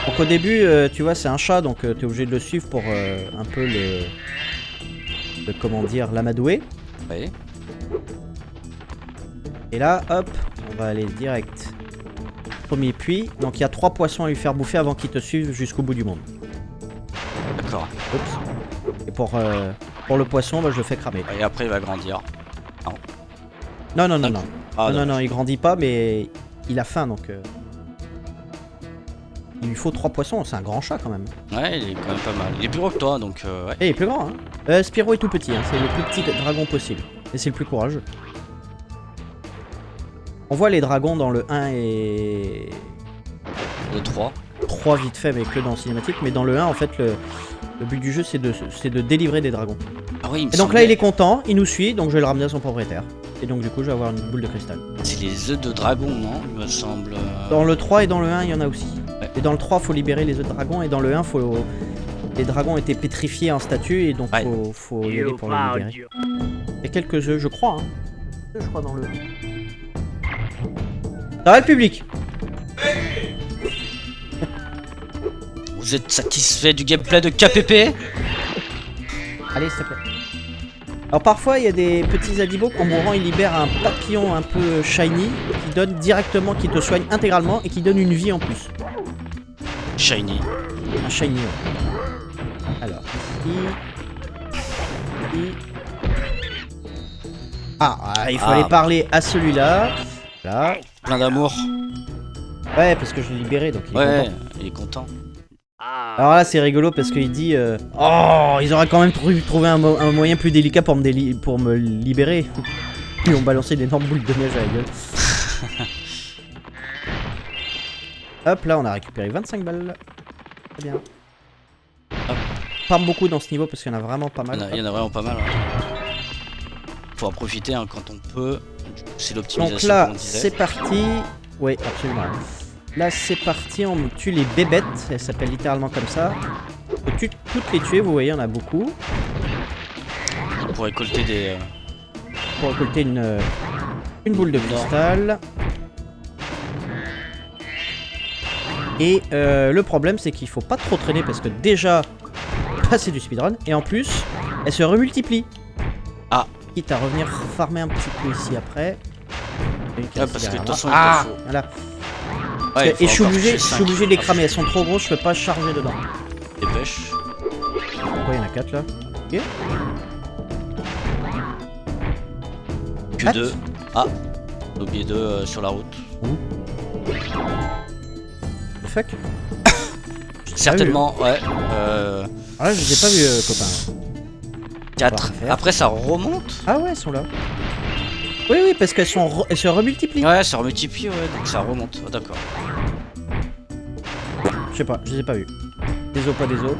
Donc au début, tu vois, c'est un chat, donc t'es obligé de le suivre pour un peu le comment dire, l'amadouer. Oui. Et là, hop, on va aller direct. Premier puits. Donc il y a 3 poissons à lui faire bouffer avant qu'il te suive jusqu'au bout du monde. D'accord. Oups. Et pour le poisson, bah, je le fais cramer. Et après, il va grandir. Non. Ah, non, il grandit pas, mais il a faim, donc... Il lui faut 3 poissons, c'est un grand chat quand même. Ouais, il est quand même pas mal. Il est plus gros que toi, donc ouais. Et il est plus grand, hein. Spyro est tout petit, hein. C'est le plus petit dragon possible. Et c'est le plus courageux. On voit les dragons dans le 1 et... Le 3. 3 vite fait, mais que dans le cinématique. Mais dans le 1, en fait, le but du jeu, c'est de délivrer des dragons. Ah oui, il me Et donc semblait... là, il est content, il nous suit, donc je vais le ramener à son propriétaire. Et donc du coup, je vais avoir une boule de cristal. C'est les œufs de dragon, non? Il me semble... Dans le 3 et dans le 1, il y en a aussi. Ouais. Et dans le 3, faut libérer les œufs de dragon, et dans le 1, les dragons étaient pétrifiés en statue, et donc faut y aller pour les libérer. Il y a quelques œufs, je crois, hein. Je crois dans le... Ça va le public? Vous êtes satisfait du gameplay de KPP? Allez, s'il te plaît. Alors parfois, il y a des petits adibos, en mourant, ils libèrent un papillon un peu shiny, qui donne directement, qui te soigne intégralement, et qui donne une vie en plus. Shiny. Un shiny, ouais. Alors, ici... Ah, il faut aller parler à celui-là. Là. Plein d'amour. Ouais, parce que je l'ai libéré, donc il est content. Il est content. Alors là, c'est rigolo parce qu'il dit oh, ils auraient quand même trouvé un moyen plus délicat pour me libérer. Ils ont balancé d'énormes boules de neige à la gueule. Hop, là, on a récupéré 25 balles. Très bien. Pas beaucoup dans ce niveau parce qu'il y en a vraiment pas mal. Il y en a vraiment pas mal. Hein. Faut en profiter hein, quand on peut. C'est l'optimisation. Donc là, c'est parti. Oui, absolument. Là, c'est parti. On tue les bébêtes. Elles s'appellent littéralement comme ça. On peut toutes les tuer. Vous voyez, il y en a beaucoup. Pour récolter des. Pour récolter une boule de cristal. Et le problème, c'est qu'il faut pas trop traîner parce que déjà, c'est du speedrun. Et en plus, elle se remultiplie. Ah. Quitte à revenir farmer un petit peu ici après. Parce que de toute façon, voilà. Ouais, et je suis obligé de les cramer. Elles sont trop grosses, je peux pas charger dedans. Dépêche. Pourquoi il y en a 4 là? Ok. Que 2. Ah. oublié deux sur la route. Fuck. Certainement, ouais. Ah, je les ai pas vus, copains. 4. Après, ça remonte. Ah ouais, elles sont là. Oui, oui, parce qu'elles elles se remultiplient. Ouais, ça remultiplie, ouais, donc ça remonte. Oh, d'accord. Je sais pas, je les ai pas vus. Des os, pas des os.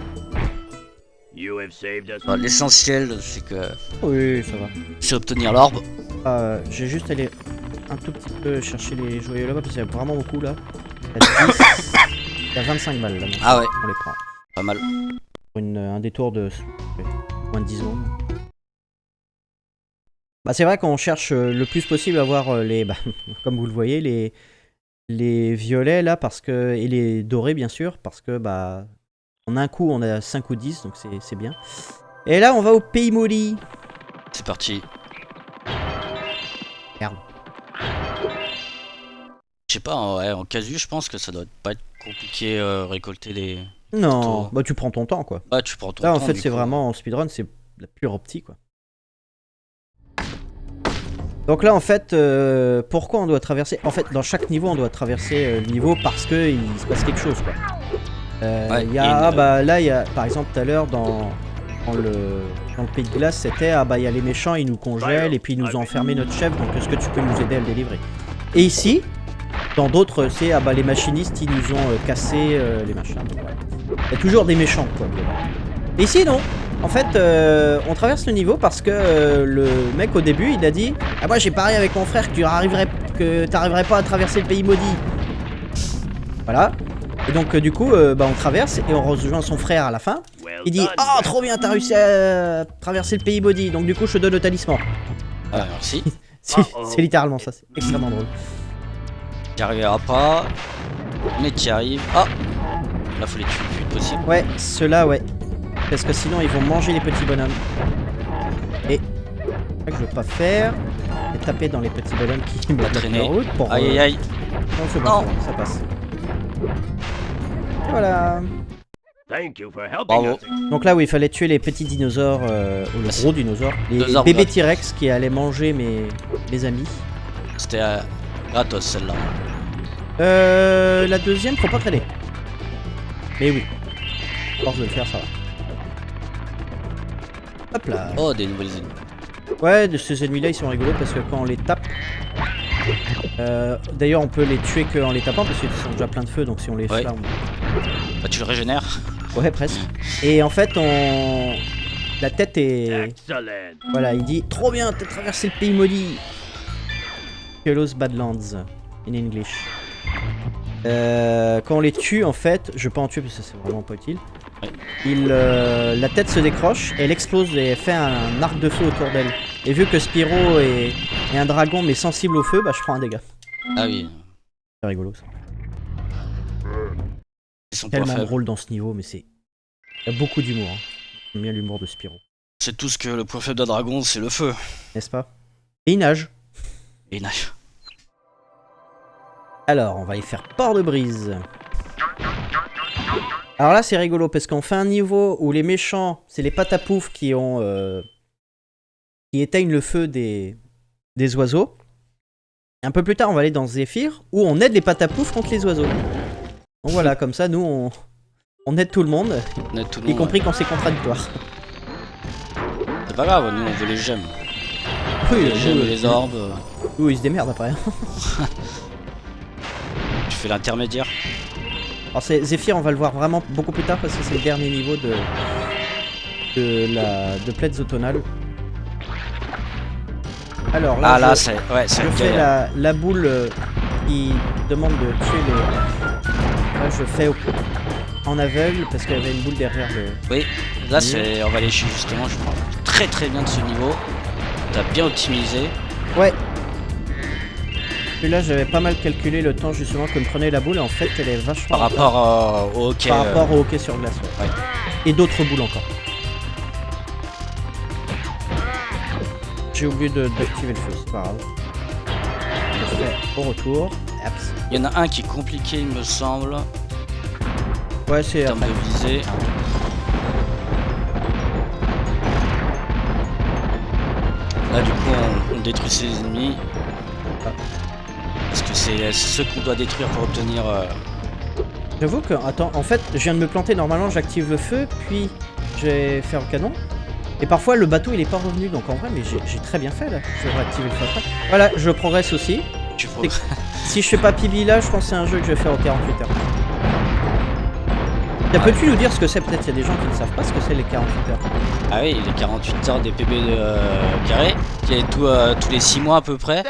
L'essentiel, c'est que Oui, ça va. c'est obtenir l'orbe. J'ai juste allé un tout petit peu chercher les joyaux là-bas parce qu'il y a vraiment beaucoup là. Il y a 10, il y a 25 balles là. Ah ouais. On les prend. Pas mal. Pour un détour de moins de 10 secondes. Bah c'est vrai qu'on cherche le plus possible à voir les, comme vous le voyez, les violets là parce que et les dorés bien sûr parce que en un coup on a 5 ou 10 donc c'est bien. Et là on va au pays maudit. C'est parti. Merde. Je sais pas, ouais, en casu, je pense que ça doit pas être compliqué récolter les. Non, Plutôt. tu prends ton temps quoi. Bah, tu prends ton Là temps. en fait du c'est coup. vraiment en speedrun, c'est la pure optique quoi. Donc là en fait, pourquoi on doit traverser? En fait dans chaque niveau on doit traverser le niveau parce que il se passe quelque chose quoi. Ouais, y a, là il y a par exemple tout à l'heure dans le pays de glace c'était il y a les méchants ils nous congèlent et puis ils nous ont enfermé notre chef donc est-ce que tu peux nous aider à le délivrer? Et ici dans d'autres c'est les machinistes ils nous ont cassé les machins. Donc, ouais. Il y a toujours des méchants quoi. Et ici non. En fait on traverse le niveau parce que le mec au début il a dit ah moi j'ai parié avec mon frère que t'arriverais pas à traverser le pays maudit. Voilà. Et donc du coup on traverse et on rejoint son frère à la fin. Il dit oh trop bien t'as réussi à traverser le pays maudit donc du coup je te donne le talisman. Ah merci. C'est littéralement ça, c'est extrêmement drôle. T'y arriveras pas. Mais t'y arrives. Ah là faut les tuer le plus vite possible. Ouais ceux-là ouais. Parce que sinon ils vont manger les petits bonhommes. Et c'est ça que je veux pas faire. Et taper dans les petits bonhommes qui me bloquent la route pour. Aïe aïe aïe. Non c'est bon, ça passe. Et voilà. Bravo. Donc là où il fallait tuer les petits dinosaures, ou le gros dinosaure, les Deux arbres, bébés là. T-Rex qui allaient manger mes amis. C'était gratos celle-là. La deuxième, faut pas traîner. Mais oui. Force de le faire, ça va. Hop là. Oh des nouvelles ennemis. Ouais, de ces ennemis là ils sont rigolos parce que quand on les tape. D'ailleurs on peut les tuer qu'en les tapant parce qu'ils sont déjà plein de feu donc si on les Ouais. flamme. Bah tu le régénères. Ouais presque. Et en fait la tête est. Voilà, il dit trop bien, t'as traversé le pays maudit. Hellos Badlands in English. Quand on les tue en fait, je vais pas en tuer parce que c'est vraiment pas utile. Ouais. La tête se décroche et elle explose et fait un arc de feu autour d'elle. Et vu que Spyro est un dragon mais sensible au feu, je prends un dégât. Ah oui. C'est rigolo ça. Ils sont pas Tellement faibles. drôle dans ce niveau, mais c'est. Il y a beaucoup d'humour. Hein. J'aime bien l'humour de Spyro. C'est tout ce que le point faible d'un dragon, c'est le feu. N'est-ce pas? Et il nage. Et il nage. Alors, on va y faire port de brise. Alors là, c'est rigolo parce qu'on fait un niveau où les méchants, c'est les patapouf qui ont qui éteignent le feu des oiseaux. Et un peu plus tard, on va aller dans Zephyr où on aide les patapouf contre les oiseaux. Donc voilà, comme ça, nous, on aide tout le monde, y compris quand c'est contradictoire. C'est pas grave, nous on veut les gemmes. Oui, Les gemmes et les orbes. Oui, ils se démerdent après. Tu fais l'intermédiaire. Alors Zephyr, on va le voir vraiment beaucoup plus tard parce que c'est le dernier niveau de Plaids automnales. Alors là, Là c'est je fais la boule qui demande de tuer les... Là je fais en aveugle parce qu'il y avait une boule derrière le... Oui, là c'est... On va aller justement, je crois très bien de ce niveau. T'as bien optimisé. Ouais. Et là j'avais pas mal calculé le temps justement que me prenait la boule et en fait elle est vachement... Par rapport au hockey. Par rapport au hockey sur glace, ouais. Et d'autres boules encore. J'ai oublié d'activer le feu, c'est pas grave. Je le fais au retour. Apps. Il y en a un qui est compliqué il me semble. Ouais c'est... En termes de visée. Là du coup on détruit ses ennemis. c'est ceux qu'on doit détruire pour obtenir... J'avoue que, attends, en fait, je viens de me planter, normalement j'active le feu, puis je vais faire le canon. Et parfois le bateau il est pas revenu, donc en vrai, mais j'ai très bien fait là. Je vais réactiver le feu après. Voilà, je progresse aussi. Si je fais pas Pibi là, je pense que c'est un jeu que je vais faire aux 48 heures. Peux-tu nous dire ce que c'est? Peut-être il y a des gens qui ne savent pas ce que c'est les 48 heures. Ah oui, les 48 heures des PB carrés, qui est tous les 6 mois à peu près.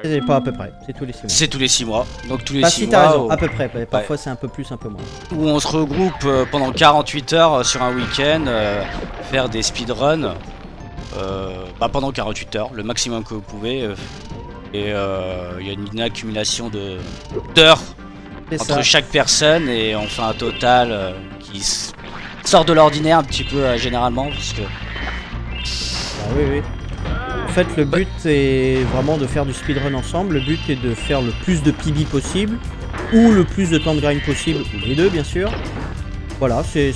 C'est pas à peu près, c'est tous les 6 mois. C'est tous les 6 mois. Donc tous les bah, 6 si mois. T'as raison, à peu près. Parfois c'est un peu plus, un peu moins. Où on se regroupe pendant 48 heures sur un week-end, faire des speedruns pendant 48 heures, le maximum que vous pouvez. Et il y a une accumulation d'heures entre chaque personne et on fait un total qui sort de l'ordinaire un petit peu généralement parce que... Ah oui. En fait le but est vraiment de faire du speedrun ensemble, le but est de faire le plus de PB possible ou le plus de temps de grind possible, ou les deux bien sûr. Voilà, c'est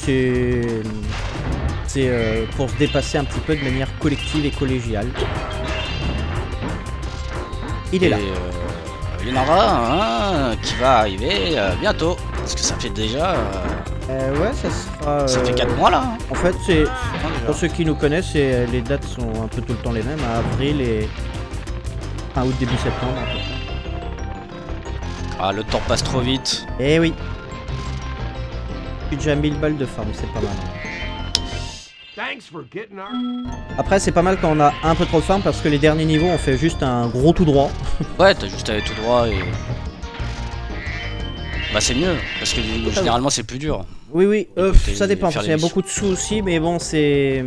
pour se dépasser un petit peu de manière collective et collégiale. Il est là. Il y en aura un qui va arriver bientôt. Parce que ça fait déjà... ouais, ça sera... Ça fait 4 mois là. Hein. En fait, c'est pour ceux qui nous connaissent, les dates sont un peu tout le temps les mêmes. À avril et... fin août, début septembre. À peu près. Ah, le temps passe trop vite. Eh oui. J'ai déjà 1000 balles de farm, c'est pas mal. Après c'est pas mal quand on a un peu trop de farm parce que les derniers niveaux on fait juste un gros tout droit. Ouais, t'as juste à aller tout droit et... Bah c'est mieux, parce que généralement c'est plus dur. Oui, ça dépend, parce qu'il y a beaucoup de sous aussi, mais bon c'est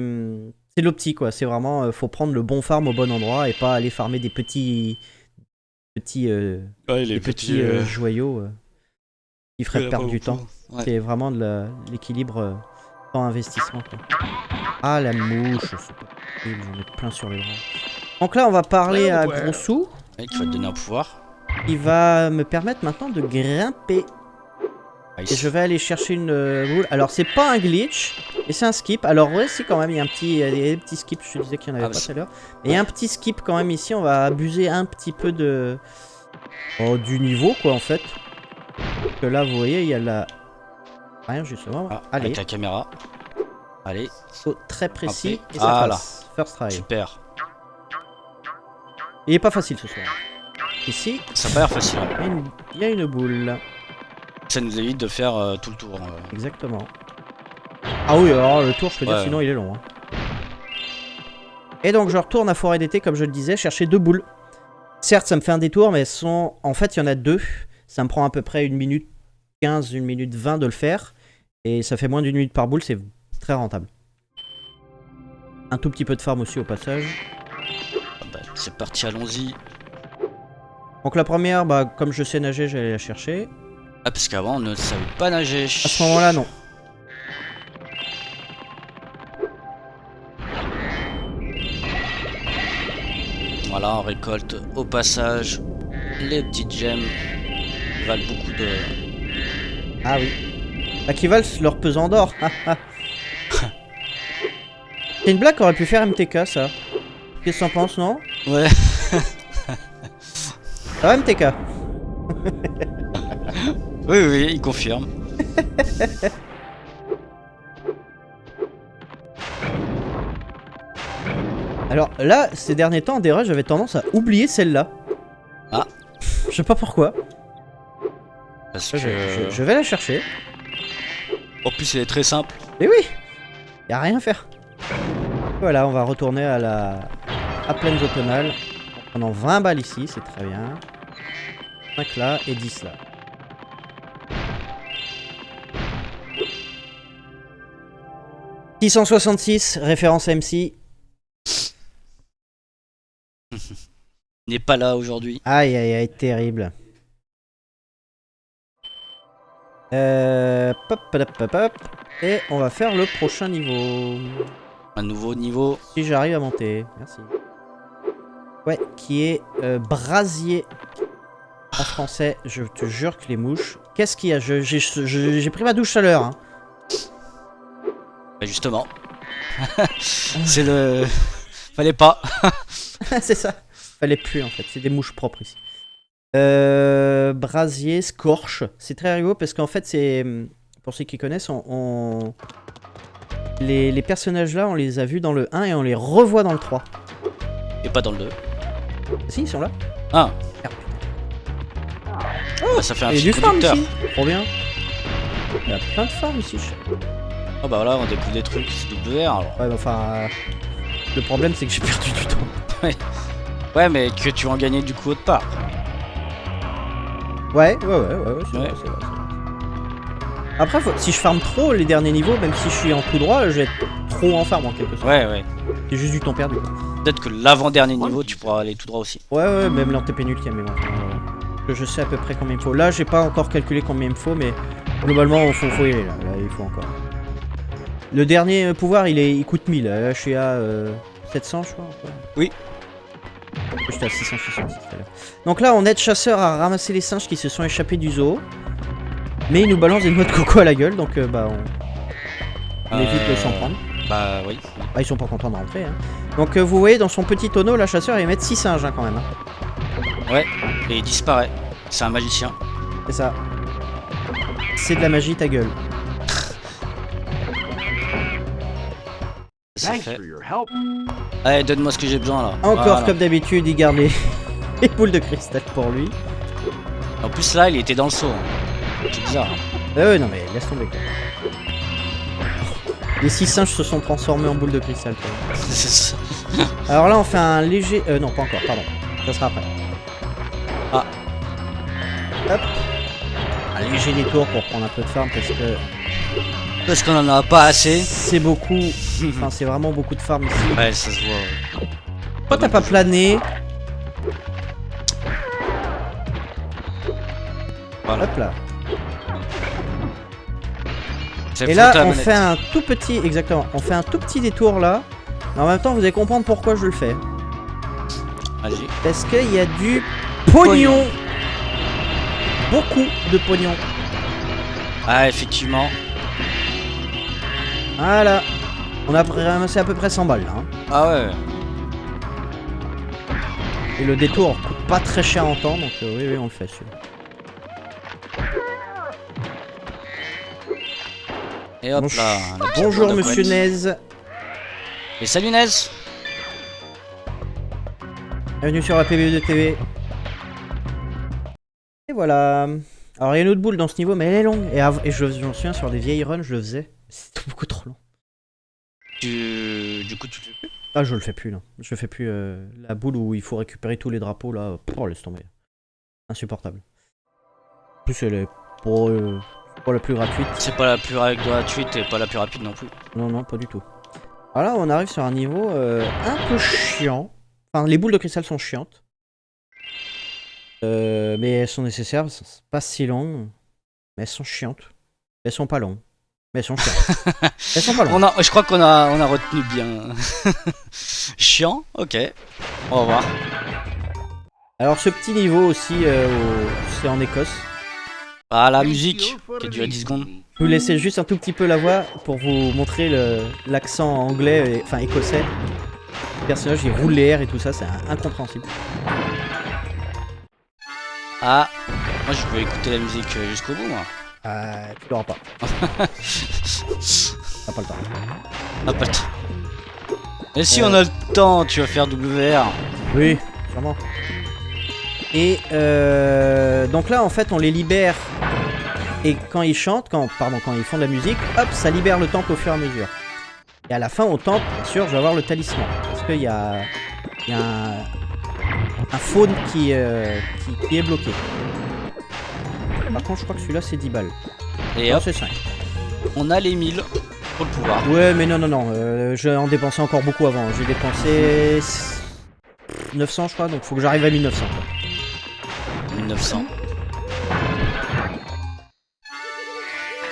l'optique quoi, c'est vraiment, faut prendre le bon farm au bon endroit et pas aller farmer des petits joyaux qui feraient perdre du temps. Ouais. C'est vraiment de l'équilibre temps-investissement quoi. Ah la mouche, c'est pas possible, j'en ai plein sur les bras. Donc là on va parler à Grossou. Ouais, qui va te donner un pouvoir. Il va me permettre maintenant de grimper. Nice. Et je vais aller chercher une boule. Alors c'est pas un glitch, mais c'est un skip. Alors ouais si quand même il y a des petits skips, je te disais qu'il y en avait pas tout à l'heure. Mais il y a un petit skip quand même ici, on va abuser un petit peu du niveau quoi en fait. Donc là vous voyez il y a la... Rien justement. Allez. Avec la caméra. Allez. Saut très précis et ça passe. First try. Super. Il est pas facile ce soir. Ici. Ça a pas l'air facile. Il y a une boule. Ça nous évite de faire tout le tour. Exactement. Ah oui alors le tour je peux dire sinon il est long. Hein. Et donc je retourne à Forêt d'été comme je le disais, chercher 2 boules. Certes ça me fait un détour mais en fait il y en a 2. Ça me prend à peu près 1 minute 15, 1 minute 20 de le faire. Et ça fait moins d'1 minute par boule, c'est très rentable. Un tout petit peu de farm aussi au passage. Ah bah, c'est parti, allons-y. Donc la première, bah, comme je sais nager, j'allais la chercher. Ah parce qu'avant on ne savait pas nager. À ce moment-là, non. Voilà, on récolte au passage les petites gemmes qui valent beaucoup de... Ah oui. Bah qui valent leur pesant d'or. C'est une blague qu'aurait pu faire MTK ça. Qu'est-ce que t'en penses, non? Ouais. Ça va MTK? Oui, il confirme. Alors là, ces derniers temps, des rushs, j'avais tendance à oublier celle-là. Ah. Je sais pas pourquoi. Parce que... Je vais la chercher. En plus, elle est très simple. Mais oui, y a rien à faire. Voilà, on va retourner à plaines automnales. En prenant 20 balles ici, c'est très bien. 5 là et 10 là. « 666, référence à MC. Il n'est pas là aujourd'hui. Aïe aïe aïe, terrible. Pop, pop, pop. Et on va faire le prochain niveau. Un nouveau niveau. Si j'arrive à monter, merci. Ouais, qui est brasier. En français, je te jure que les mouches. Qu'est-ce qu'il y a? J'ai pris ma douche tout à l'heure. Hein. Bah justement. C'est le... Fallait pas. C'est ça. Fallait plus en fait. C'est des mouches propres ici. Brasier, Scorch. C'est très rigolo parce qu'en fait, c'est. Pour ceux qui connaissent, les personnages là, on les a vus dans le 1 et on les revoit dans le 3. Et pas dans le 2. Si, ils sont là. Ah, Merde, bah, ça fait un il y a fil du farm conducteur. ici. Trop bien. Il y a plein de farm ici. Ah bah voilà, on découvre des trucs, c'est WR alors. Ouais, bah, enfin. Le problème, c'est que j'ai perdu du temps. Ouais, mais que tu vas en gagner du coup autre part. Ouais, c'est Ouais. vrai, c'est vrai. Après, si je farme trop les derniers niveaux, même si je suis en tout droit, je vais être trop en farm en quelque sorte. Ouais. C'est juste du temps perdu. Quoi. Peut-être que l'avant-dernier niveau, tu pourras aller tout droit aussi. Ouais, même l'antépénultième, mais bon. Je sais à peu près combien il me faut. Là, j'ai pas encore calculé combien il me faut, mais globalement, il faut y aller là. Là, il faut encore. Le dernier pouvoir, il coûte 1000. Là, je suis à 700, je crois. Oui. J'étais à 666 tout à l'heure. Donc là, on aide chasseur à ramasser les singes qui se sont échappés du zoo. Mais il nous balance des noix de coco à la gueule, donc bah on évite de s'en prendre. Bah oui. Bah, ils sont pas contents de rentrer. Hein. Donc vous voyez, dans son petit tonneau, la chasseur, il va mettre 6 singes hein, quand même. Hein. Ouais, et il disparaît. C'est un magicien. C'est ça. C'est de la magie, ta gueule. C'est fait. Allez, donne-moi ce que j'ai besoin là. Encore Voilà. comme d'habitude, il garde les boules de cristal pour lui. En plus là, il était dans le seau. C'est bizarre. Hein. Non mais laisse tomber quoi. Les 6 singes se sont transformés en boules de cristal. Quoi. C'est ça. Alors là, on fait un léger... non, pas encore, pardon. Ça sera après. Ah. Hop. Un léger détour pour prendre un peu de farm parce que... Parce qu'on en a pas assez. C'est beaucoup... Enfin, c'est vraiment beaucoup de farm ici. Ouais, ça se voit. Pourquoi t'as pas plané? Voilà. Hop là. C'est Et là, foutre la on manette. fait un tout petit... Exactement. On fait un tout petit détour là. Mais en même temps, vous allez comprendre pourquoi je le fais. Vas-y. Parce qu'il y a du pognon. Beaucoup de pognon. Ah, effectivement. Voilà. On a ramassé à peu près 100 balles là. Hein. Ah ouais. Et le détour coûte pas très cher en temps, donc oui, on le fait celui-là. Et hop là. la petite Bonjour boîte de Monsieur couette. Nez. Et salut Nez. Bienvenue sur la PBE TV. Et voilà. Alors il y a une autre boule dans ce niveau, mais elle est longue. Et je m'en souviens sur des vieilles runs, je le faisais. C'était beaucoup trop long. Du coup, tu le fais plus. Ah, je le fais plus là. Je fais plus la boule où il faut récupérer tous les drapeaux là. Oh, laisse tomber. Insupportable. En plus, elle est pour la plus gratuite. C'est pas la plus gratuite et pas la plus rapide non plus. Non, pas du tout. Alors là, on arrive sur un niveau un peu chiant. Enfin, les boules de cristal sont chiantes. Mais elles sont nécessaires. Elles sont pas si longues. Mais elles sont chiantes. Elles sont pas longues. Mais elles sont chiantes. Elles sont pas longues. Je crois qu'on a retenu bien. Chiant, ok. On va voir. Alors, ce petit niveau aussi, c'est en Écosse. Ah, la musique qui a duré 10 secondes. Je vous laissez juste un tout petit peu la voix pour vous montrer l'accent anglais, enfin écossais. Le personnage il roule les airs et tout ça, c'est incompréhensible. Ah, moi je veux écouter la musique jusqu'au bout, moi. Tu l'auras pas. T'as pas le temps. Ah, pas le temps. Et si on a le temps, tu vas faire WR. Oui, sûrement. Et donc là en fait on les libère. Et quand ils chantent, quand ils font de la musique, hop, ça libère le temple au fur et à mesure. Et à la fin, au temple, bien sûr, je vais avoir le talisman. Parce qu'il y a un faune qui est bloqué. Par contre, je crois que celui-là, c'est 10 balles. Et Non, hop, c'est 5. on a les 1000 pour le pouvoir. Ouais, mais non. Je vais en dépenser encore beaucoup avant. J'ai dépensé 900, je crois, donc faut que j'arrive à 1900. 1900.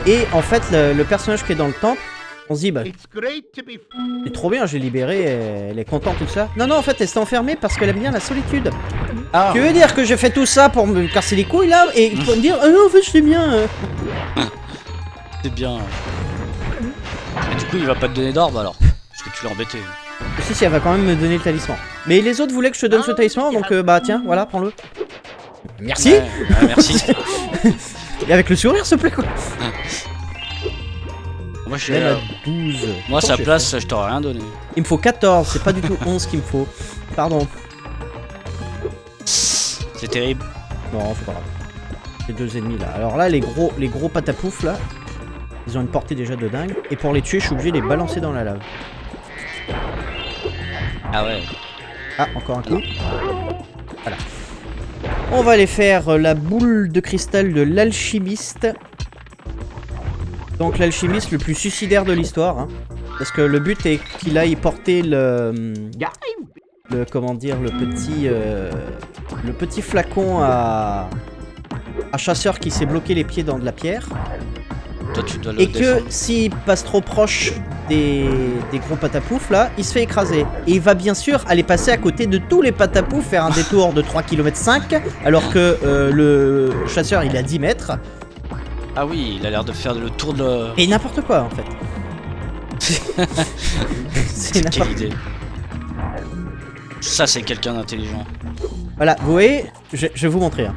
Et en fait, le personnage qui est dans le temple, on se dit, bah, c'est trop bien, j'ai libéré, elle est contente, tout ça. Non, en fait, elle s'est enfermée parce qu'elle aime bien la solitude. Ah, Tu veux dire que j'ai fait tout ça pour me casser les couilles, là, et pour me dire, ah non, en fait, je l'aime bien. c'est bien. Et du coup, il va pas te donner d'orbe alors. Parce que tu l'as embêté. Si, elle va quand même me donner le talisman. Mais les autres voulaient que je te donne ce talisman, donc bah, tiens, voilà, prends-le. Merci. Ouais, merci. Et avec le sourire, s'il te plaît, quoi. Moi, je suis Même là. à 12. Moi, à Attends, sa j'ai place, je t'aurais rien donné. Il me faut 14, c'est pas du tout 11 qu'il me faut. Pardon. C'est terrible. Non, c'est pas grave. C'est 2 ennemis là. Alors là, les gros patapouf là, ils ont une portée déjà de dingue. Et pour les tuer, je suis obligé de les balancer dans la lave. Ah ouais. Ah, encore un coup. Voilà. On va aller faire la boule de cristal de l'alchimiste. Donc l'alchimiste le plus suicidaire de l'histoire. Hein. Parce que le but est qu'il aille porter comment dire, le petit flacon à chasseur qui s'est bloqué les pieds dans de la pierre. Toi, tu dois le Et que défendre. s'il passe trop proche des gros patapouf là, il se fait écraser. Et il va bien sûr aller passer à côté de tous les patapouf, faire un détour de 3,5 km, alors que le chasseur il est à 10 mètres. Ah oui, il a l'air de faire le tour de... Et n'importe quoi en fait. C'est Quelle n'importe idée. Ça, c'est quelqu'un d'intelligent. Voilà, vous voyez, je vais vous montrer. Hein.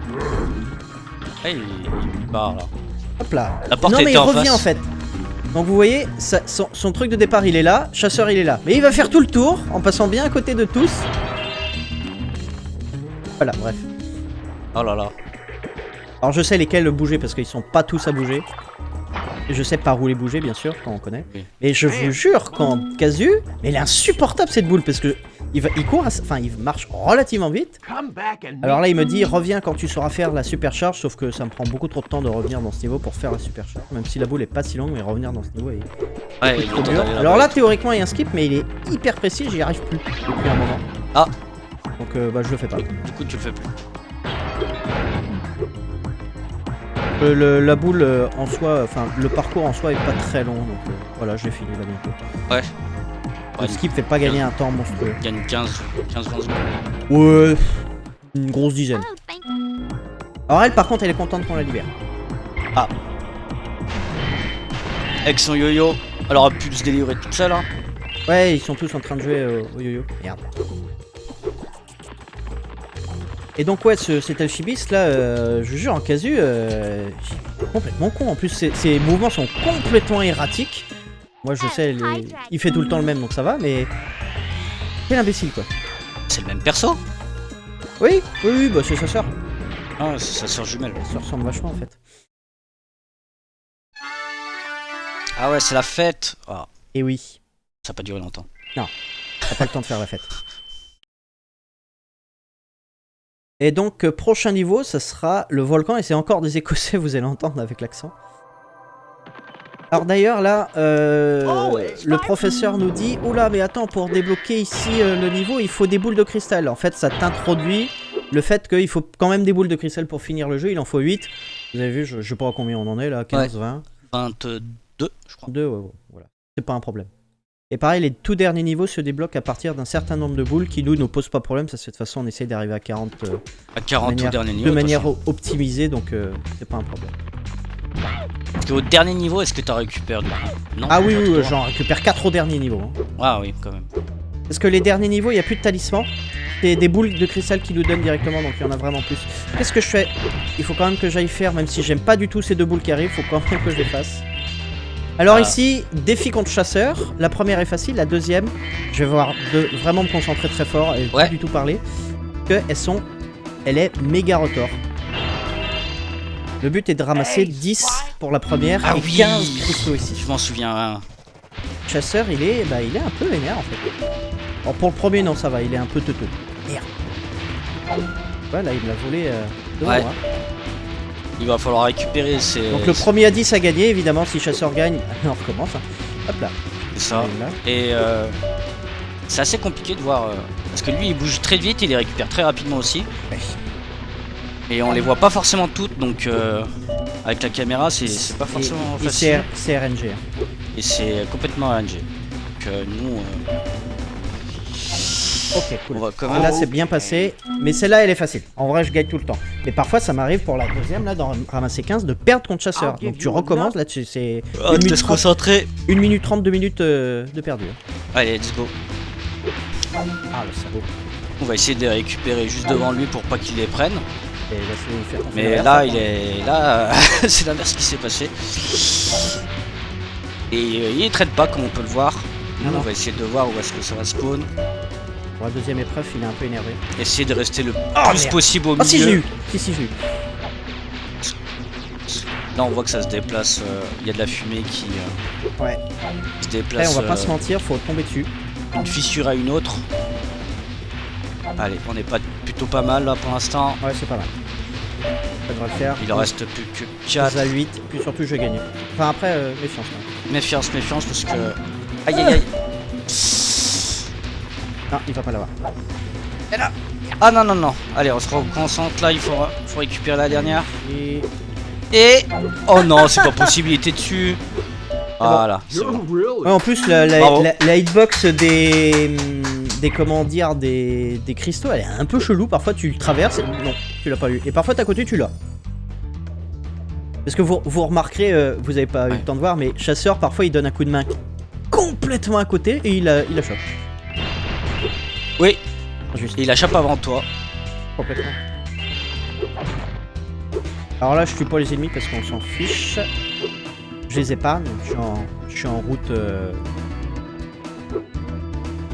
Ah, il part là. Hop là. La porte Non mais était il en revient face. en fait. Donc vous voyez, son truc de départ il est là, chasseur il est là. Mais il va faire tout le tour en passant bien à côté de tous. Voilà, bref. Oh là là. Alors je sais lesquels bouger parce qu'ils sont pas tous à bouger. Et je sais par où les bouger bien sûr quand on connaît. Oui. Et je vous jure qu'en casu, mais elle est insupportable cette boule parce que il court, enfin il marche relativement vite. Alors là il me dit reviens quand tu sauras faire la supercharge, sauf que ça me prend beaucoup trop de temps de revenir dans ce niveau pour faire la supercharge. Même si la boule est pas si longue, mais revenir dans ce niveau est Ouais, il est trop temps dur. d'aller Alors là là-bas. théoriquement il y a un skip mais il est hyper précis, j'y arrive plus depuis un moment. Ah. Donc bah je le fais pas. Du coup, tu le fais plus. La boule en soi, enfin le parcours en soi est pas très long, donc voilà, je l'ai fini là bientôt. Ouais. Le Ouais, skip fait pas gagner un temps monstrueux. il gagne 15-20 secondes. Ouais, une grosse dizaine. Alors elle par contre elle est contente qu'on la libère. Ah. Avec son yo-yo, elle aura pu se délivrer toute seule. Hein. Ouais, ils sont tous en train de jouer au yo-yo. Merde. Et donc ouais, cet alchimiste là, je vous jure en casu, il est complètement con. En plus ses mouvements sont complètement erratiques. Moi je sais, il fait tout le temps le même donc ça va, mais quel imbécile quoi. C'est le même perso. Oui, bah c'est sa sœur. Ah, c'est sa sœur jumelle. Ça ressemble vachement en fait. Ah ouais, c'est la fête. Ah, Et oui, ça a pas duré longtemps. t'as pas le temps de faire la fête. Et donc prochain niveau, ça sera le volcan et c'est encore des Écossais, vous allez entendre avec l'accent. Alors d'ailleurs là, le professeur nous dit oula mais attends, pour débloquer ici le niveau il faut des boules de cristal. En fait ça t'introduit le fait qu'il faut quand même des boules de cristal pour finir le jeu, il en faut 8. Vous avez vu, je sais pas à combien on en est là, 15, 20 22, je crois. 2, ouais, voilà. C'est pas un problème. Et pareil, les tout derniers niveaux se débloquent à partir d'un certain nombre de boules qui nous pose pas problème, ça se fait de toute façon on essaye d'arriver à 40 À 40 au dernier niveau. de manière attention. optimisée donc c'est pas un problème. Parce qu'au dernier niveau, est-ce que t'as récupéré du coup? Non. Ah oui, pas oui, trop. j'en récupère 4 au dernier niveau. Hein. Ah oui, quand même. Parce que les derniers niveaux, il n'y a plus de talisman. C'est des boules de cristal qui nous donnent directement, donc il y en a vraiment plus. Qu'est-ce que je fais? Il faut quand même que j'aille faire, même si j'aime pas du tout ces deux boules qui arrivent, il faut quand même que je les fasse. Alors ici, défi contre chasseur. La première est facile, la deuxième, je vais vraiment me concentrer très fort et pas du tout parler. Que elle est méga retors. Le but est de ramasser 10 pour la première et 15 cristaux ici. Je m'en souviens. Hein. Chasseur, il est un peu vénère en fait. Alors pour le premier, non, ça va, il est un peu teuteux. Merde. Voilà, il me l'a volé devant moi. Il va falloir récupérer ses... Donc le premier à 10 a gagné, évidemment, si chasseur gagne, on recommence. Hein. Hop là. C'est ça. Et c'est assez compliqué de voir... parce que lui, il bouge très vite, il les récupère très rapidement aussi. Ouais. Et on les voit pas forcément toutes, donc avec la caméra, c'est pas forcément facile. C'est RNG. Hein. Et c'est complètement RNG. Donc nous... Ok, cool. On va quand même... Là, c'est bien passé. Mais celle-là, elle est facile. En vrai, je gagne tout le temps. Mais parfois, ça m'arrive pour la deuxième, là, d'en ramasser 15, de perdre contre chasseur. Donc tu recommences, là, c'est... Oh, tu te concentrer. 1 minute 30, 2 minutes de perdu. Allez, let's go. Ah, le sabot. On va essayer de les récupérer juste devant lui pour pas qu'il les prenne. Et là, on fait Mais l'inverse, là, hein. il est là, c'est l'inverse qui s'est passé. Et il traite pas comme on peut le voir. Nous, Non. on va essayer de voir où est-ce que ça va spawn. Pour la deuxième épreuve, il est un peu énervé. Essayer de rester le plus merde. possible au milieu. Ah si, j'ai eu. Si, j'ai eu. Là, on voit que ça se déplace. Il y a de la fumée qui Ouais. se déplace. Allez, on va pas se mentir, faut tomber dessus. D'une fissure à une autre. Allez, on est plutôt pas mal là pour l'instant. Ouais, c'est pas mal. Ça devrait le faire. Il en reste plus que 4 4. à 8, puis surtout je vais gagner. Enfin après, méfiance. Hein. Méfiance parce que. Aïe aïe aïe. Non, il va pas l'avoir. Ah non. Allez, on se reconcentre là, il faut récupérer la dernière. Et... Oh non, c'est pas possible, il était dessus. Voilà, c'est bon. Ouais, en plus, Bravo. la hitbox des comment dire, des cristaux, elle est un peu chelou. Parfois tu le traverses, et... non, tu l'as pas eu. Et parfois t'es à côté, tu l'as. Parce que vous remarquerez, vous avez pas eu le temps de voir, mais chasseur, parfois il donne un coup de main complètement à côté et il la chope. Oui, Juste. et il achappe avant toi. Complètement. Alors là, je tue pas les ennemis parce qu'on s'en fiche. Je les épargne. Je suis en route.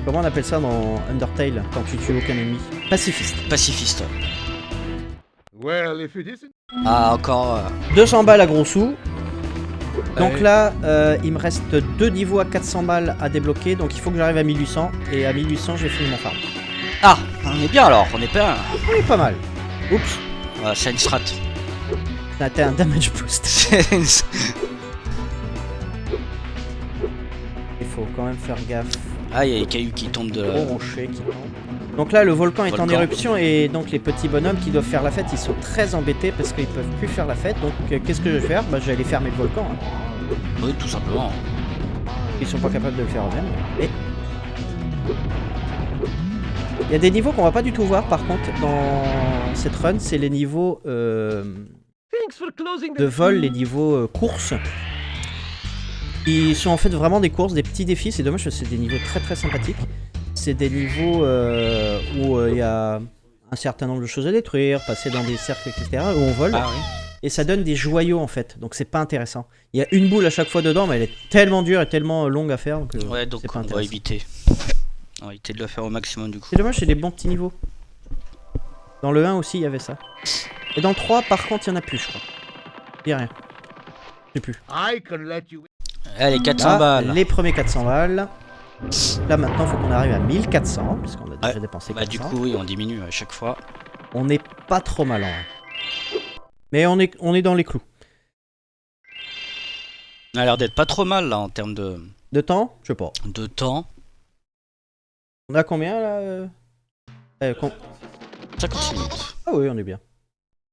Comment on appelle ça dans Undertale quand tu tues aucun ennemi? Pacifiste. Pacifiste. Well, if it isn't. Ah, encore. 200 balles à gros sous. Donc Ouais. là, il me reste 2 niveaux à 400 balles à débloquer. Donc il faut que j'arrive à 1800. Et à 1800, j'ai fini mon farm. Ah, on est bien alors, on est pas. Oui, pas mal. Oups. Voilà, c'est une strat. Ça a été un damage boost. C'est une- Il faut quand même faire gaffe. Ah, il y a les cailloux qui tombent de. Gros rocher qui tombe. Donc là, le volcan est en Volcan. éruption et donc les petits bonhommes qui doivent faire la fête, ils sont très embêtés parce qu'ils peuvent plus faire la fête. Donc qu'est-ce que je vais faire? Bah, je vais aller fermer le volcan. Hein. Oui, tout simplement. Ils sont pas capables de le faire eux-mêmes. Et il y a des niveaux qu'on va pas du tout voir par contre dans cette run, c'est les niveaux Thanks for closing de vol, les niveaux courses. Ils sont en fait vraiment des courses, des petits défis. C'est dommage parce que c'est des niveaux très très sympathiques. C'est des niveaux où il y a un certain nombre de choses à détruire, passer dans des cercles, etc. où on vole. Ah oui. Et ça donne des joyaux en fait, donc c'est pas intéressant. Il y a une boule à chaque fois dedans, mais elle est tellement dure et tellement longue à faire que Ouais, donc c'est pas on va intéressant. éviter. On va éviter de le faire au maximum du coup. C'est dommage, c'est des bons petits niveaux. Dans le 1 aussi, il y avait ça. Et dans le 3, par contre, il y en a plus, je crois. Il y a rien. Je sais plus. I can let you. Allez, 400 Là, balles. les premiers 400 balles. Là, maintenant, il faut qu'on arrive à 1400, puisqu'on a déjà Ouais. dépensé Bah, 400. du coup, oui, on diminue à chaque fois. On n'est pas trop mal en vrai. Mais on est dans les clous. On a l'air d'être pas trop mal là en termes De temps? Je sais pas. de temps. On a combien là 56 minutes. Ah oui, on est bien.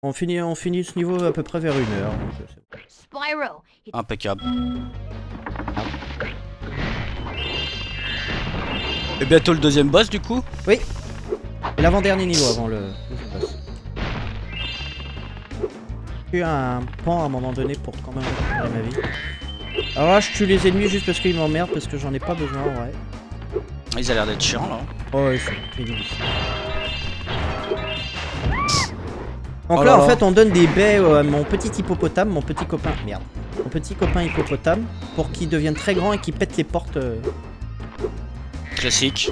On finit ce niveau à peu près vers 1 heure. donc, c'est bon. Spyro. Impeccable. Et bientôt le deuxième boss du coup. Et l'avant-dernier niveau avant le boss. J'ai eu un pan à un moment donné pour quand même récupérer ma vie. Alors là, je tue les ennemis juste parce qu'ils m'emmerdent, parce que j'en ai pas besoin, ouais. Ils ont l'air d'être chiants là. Oh, ils sont pénibles. Donc Oh là, là en là. fait, on donne des baies à mon petit hippopotame, mon petit copain. Merde. Mon petit copain hippopotame, pour qu'il devienne très grand et qu'il pète les portes. Classique.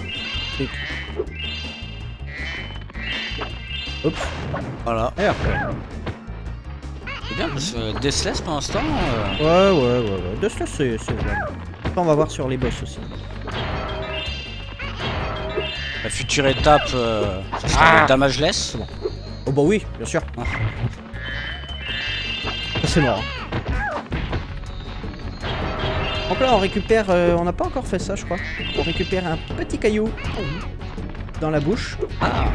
Oups. Voilà. D'ailleurs. C'est bien parce que Deathless pour l'instant. Ouais. De cela, c'est vrai. On va voir sur les boss aussi. La future étape, ça sera le damageless. Oh bah oui, bien sûr. Ah. Ça, c'est mort. Donc là on récupère, on n'a pas encore fait ça je crois. On récupère un petit caillou dans la bouche Ah,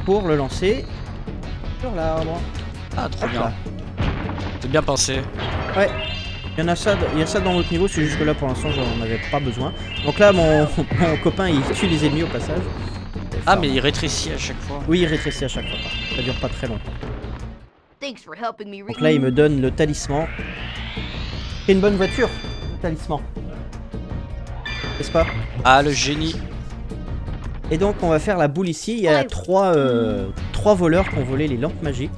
pour le lancer sur l'arbre. ah trop Hop bien. là. C'est bien pensé. Ouais. Il y a ça dans notre niveau, c'est juste que là pour l'instant j'en avais pas besoin. Donc là mon copain il tue les ennemis au passage. Ah mais il rétrécit à chaque fois. Oui, il rétrécit à chaque fois. Ça dure pas très longtemps. Thanks for helping me. Donc là il me donne le talisman. C'est une bonne voiture, le talisman. N'est-ce pas? Ah le génie. Et donc on va faire la boule ici. Il y a trois voleurs qui ont volé les lampes magiques.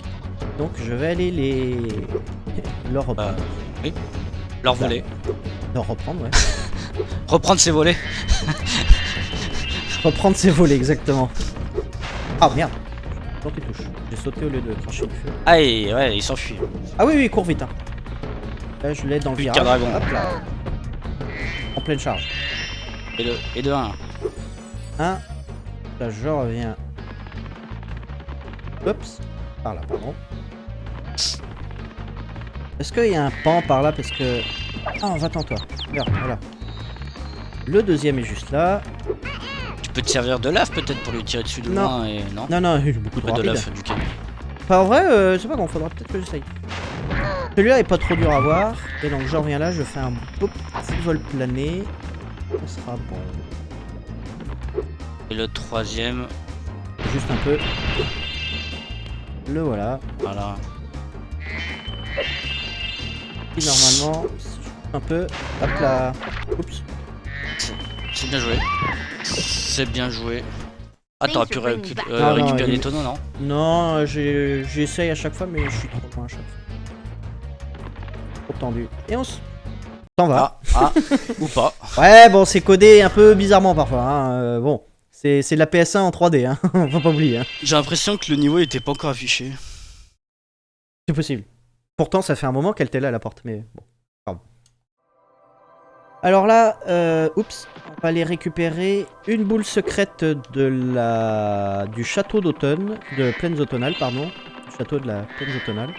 Donc je vais aller leur reprendre. Oui. Leur voler. Leur reprendre, ouais. Reprendre ses volets. Reprendre ses volets, exactement. Ah merde. Dans tes touches. J'ai sauté au lieu de cracher du feu. Aïe, ouais, il s'enfuit. Ah oui, oui, cours vite. Hein. Là, je l'ai dans le Plus virage. qu'un dragon. Hop là. En pleine charge. Et de 1. 1. Là, je reviens. Oups. Par là, pardon. Est-ce qu'il y a un pan par là? Parce que... Ah, va-t'en toi. Regarde, voilà. Le deuxième est juste là. Tu peux te servir de lave peut-être pour lui tirer dessus de Non. loin et non. Non, non, il est beaucoup trop Pas de rapide. lave du camion. Enfin, en vrai, c'est pas bon, faudra peut-être que j'essaye. Celui-là est pas trop dur à voir. Et donc, je reviens là, je fais un beau petit vol plané. Ça sera bon. Et le troisième, Juste un peu. Le voilà. voilà. Et normalement, un peu. Hop là. Oups. C'est bien joué. C'est bien joué. Ah, Thanks t'aurais for pu bringing me back. Non, récupérer il- les tonneaux, non? Non, j'essaye à chaque fois, mais je suis trop loin à chaque fois. Trop tendu. Et on s'en va. Ou pas. Ouais, bon, c'est codé un peu bizarrement parfois. Hein. Bon, c'est de la PS1 en 3D, hein. Faut pas oublier. Hein. J'ai l'impression que le niveau était pas encore affiché. C'est possible. Pourtant, ça fait un moment qu'elle était là à la porte, mais bon. Pardon. Alors là, oups, on va aller récupérer une boule secrète du château d'automne, de Plaines Automnales, pardon. Du château de la Plaines Automnales.